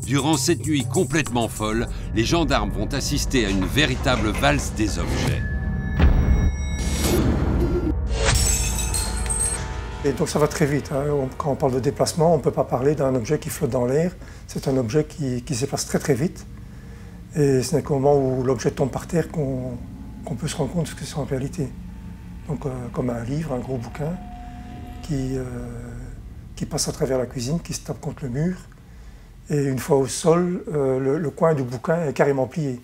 Durant cette nuit complètement folle, les gendarmes vont assister à une véritable valse des objets. Et donc ça va très vite, hein. Quand on parle de déplacement, on ne peut pas parler d'un objet qui flotte dans l'air. C'est un objet qui se déplace très très vite. Et ce n'est qu'au moment où l'objet tombe par terre qu'on peut se rendre compte de ce que c'est en réalité. Donc comme un livre, un gros bouquin qui passe à travers la cuisine, qui se tape contre le mur. Et une fois au sol, le coin du bouquin est carrément plié.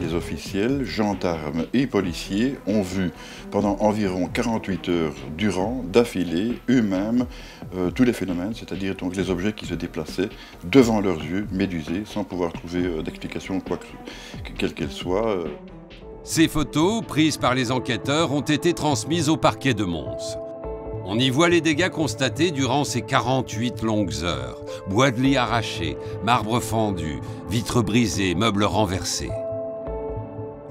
Les officiels, gendarmes et policiers ont vu pendant environ 48 heures durant, d'affilée, eux-mêmes, tous les phénomènes, c'est-à-dire donc les objets qui se déplaçaient devant leurs yeux, médusés, sans pouvoir trouver d'explication quelle qu'elle soit. Ces photos, prises par les enquêteurs, ont été transmises au parquet de Mons. On y voit les dégâts constatés durant ces 48 longues heures. Bois de lit arrachés, marbre fendu, vitres brisées, meubles renversés.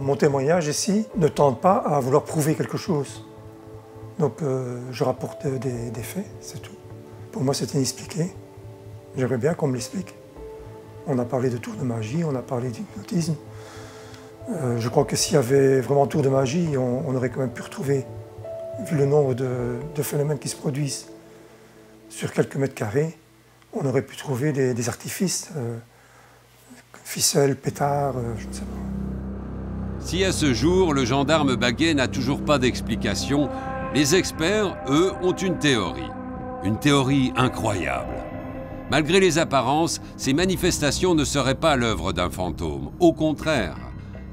Mon témoignage ici ne tente pas à vouloir prouver quelque chose. Donc je rapporte des faits, c'est tout. Pour moi, c'est inexpliqué. J'aimerais bien qu'on me l'explique. On a parlé de tour de magie, on a parlé d'hypnotisme. Je crois que s'il y avait vraiment tour de magie, on aurait quand même pu retrouver, vu le nombre de phénomènes qui se produisent sur quelques mètres carrés, on aurait pu trouver des artifices, ficelles, pétards, je ne sais pas. Si à ce jour, le gendarme Baguet n'a toujours pas d'explication, les experts, eux, ont une théorie. Une théorie incroyable. Malgré les apparences, ces manifestations ne seraient pas l'œuvre d'un fantôme. Au contraire,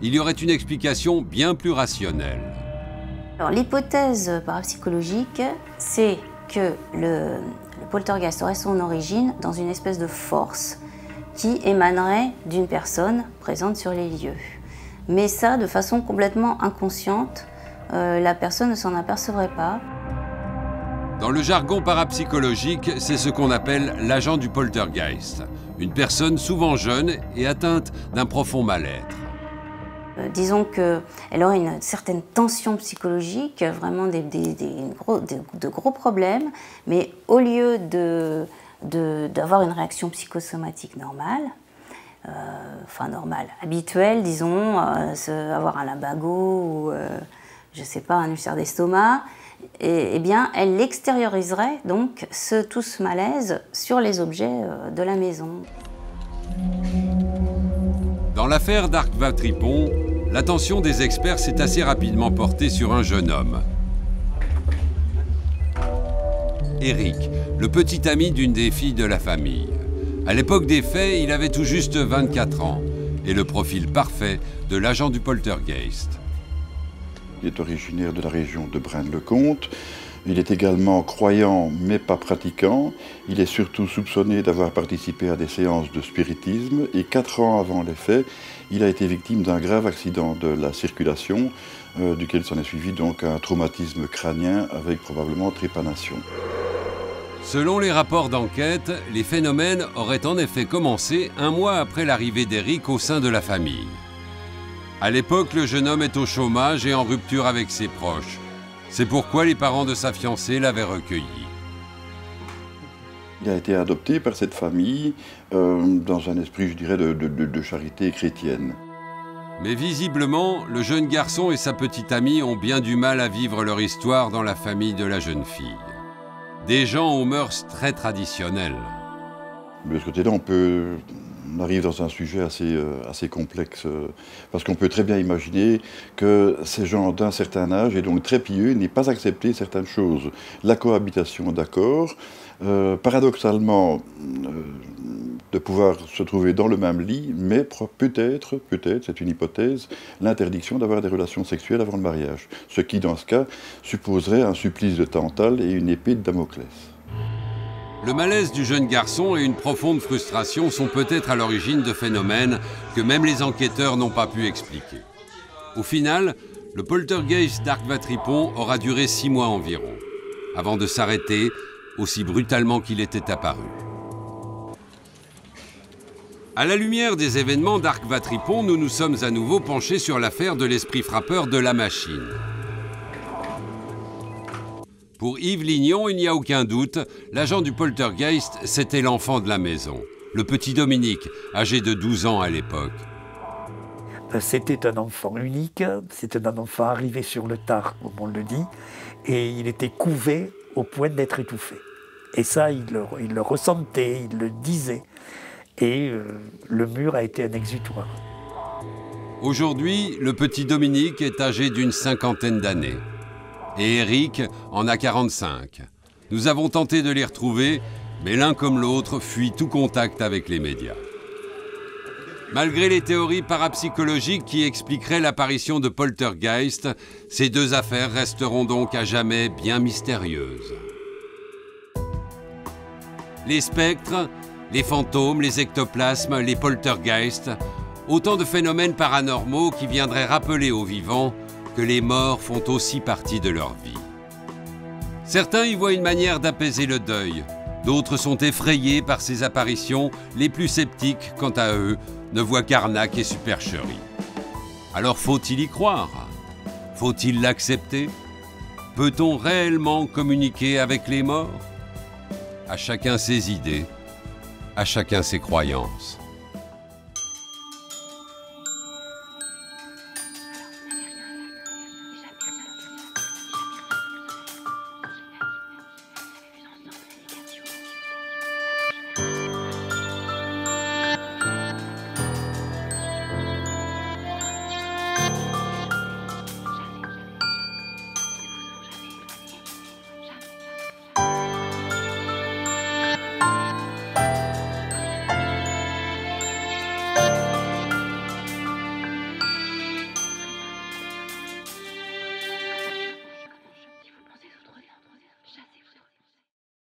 il y aurait une explication bien plus rationnelle. L'hypothèse parapsychologique, c'est que le poltergeist aurait son origine dans une espèce de force qui émanerait d'une personne présente sur les lieux. Mais ça, de façon complètement inconsciente, la personne ne s'en apercevrait pas. Dans le jargon parapsychologique, c'est ce qu'on appelle l'agent du poltergeist. Une personne souvent jeune et atteinte d'un profond mal-être. Disons qu'elle aurait une certaine tension psychologique, vraiment de gros problèmes, mais au lieu d'avoir une réaction psychosomatique normale, habituelle, disons, avoir un lumbago ou, je sais pas, un ulcère d'estomac, eh bien, elle extérioriserait donc tout ce malaise sur les objets de la maison. Dans l'affaire d'Arc Vatripon, l'attention des experts s'est assez rapidement portée sur un jeune homme. Éric, le petit ami d'une des filles de la famille. À l'époque des faits, il avait tout juste 24 ans et le profil parfait de l'agent du poltergeist. Il est originaire de la région de Braine-le-Comte. Il est également croyant mais pas pratiquant. Il est surtout soupçonné d'avoir participé à des séances de spiritisme et 4 ans avant les faits, il a été victime d'un grave accident de la circulation duquel s'en est suivi donc un traumatisme crânien avec probablement trépanation. Selon les rapports d'enquête, les phénomènes auraient en effet commencé 1 mois après l'arrivée d'Éric au sein de la famille. À l'époque, le jeune homme est au chômage et en rupture avec ses proches. C'est pourquoi les parents de sa fiancée l'avaient recueilli. Il a été adopté par cette famille dans un esprit, je dirais, de charité chrétienne. Mais visiblement, le jeune garçon et sa petite amie ont bien du mal à vivre leur histoire dans la famille de la jeune fille. Des gens aux mœurs très traditionnelles. De ce côté-là, on arrive dans un sujet assez complexe, parce qu'on peut très bien imaginer que ces gens d'un certain âge, et donc très pieux, n'aient pas accepté certaines choses. La cohabitation, d'accord. Paradoxalement, de pouvoir se trouver dans le même lit, mais peut-être, c'est une hypothèse, l'interdiction d'avoir des relations sexuelles avant le mariage. Ce qui, dans ce cas, supposerait un supplice de Tantale et une épée de Damoclès. Le malaise du jeune garçon et une profonde frustration sont peut-être à l'origine de phénomènes que même les enquêteurs n'ont pas pu expliquer. Au final, le poltergeist d'Arc Vatripon aura duré 6 mois environ, avant de s'arrêter aussi brutalement qu'il était apparu. À la lumière des événements d'Arc Vatripon, nous nous sommes à nouveau penchés sur l'affaire de l'esprit frappeur de la machine. Pour Yves Lignon, il n'y a aucun doute, l'agent du poltergeist, c'était l'enfant de la maison, le petit Dominique, âgé de 12 ans à l'époque. C'était un enfant unique, c'était un enfant arrivé sur le tard, comme on le dit, et il était couvé au point d'être étouffé. Et ça, il le ressentait, il le disait. Et le mur a été un exutoire. Aujourd'hui, le petit Dominique est âgé d'une 50aine d'années. Et Éric en a 45. Nous avons tenté de les retrouver, mais l'un comme l'autre fuit tout contact avec les médias. Malgré les théories parapsychologiques qui expliqueraient l'apparition de poltergeist, ces 2 affaires resteront donc à jamais bien mystérieuses. Les spectres, les fantômes, les ectoplasmes, les poltergeists, autant de phénomènes paranormaux qui viendraient rappeler aux vivants que les morts font aussi partie de leur vie. Certains y voient une manière d'apaiser le deuil, d'autres sont effrayés par ces apparitions, les plus sceptiques, quant à eux, ne voient qu'arnaque et supercherie. Alors faut-il y croire? Faut-il l'accepter? Peut-on réellement communiquer avec les morts? À chacun ses idées, à chacun ses croyances.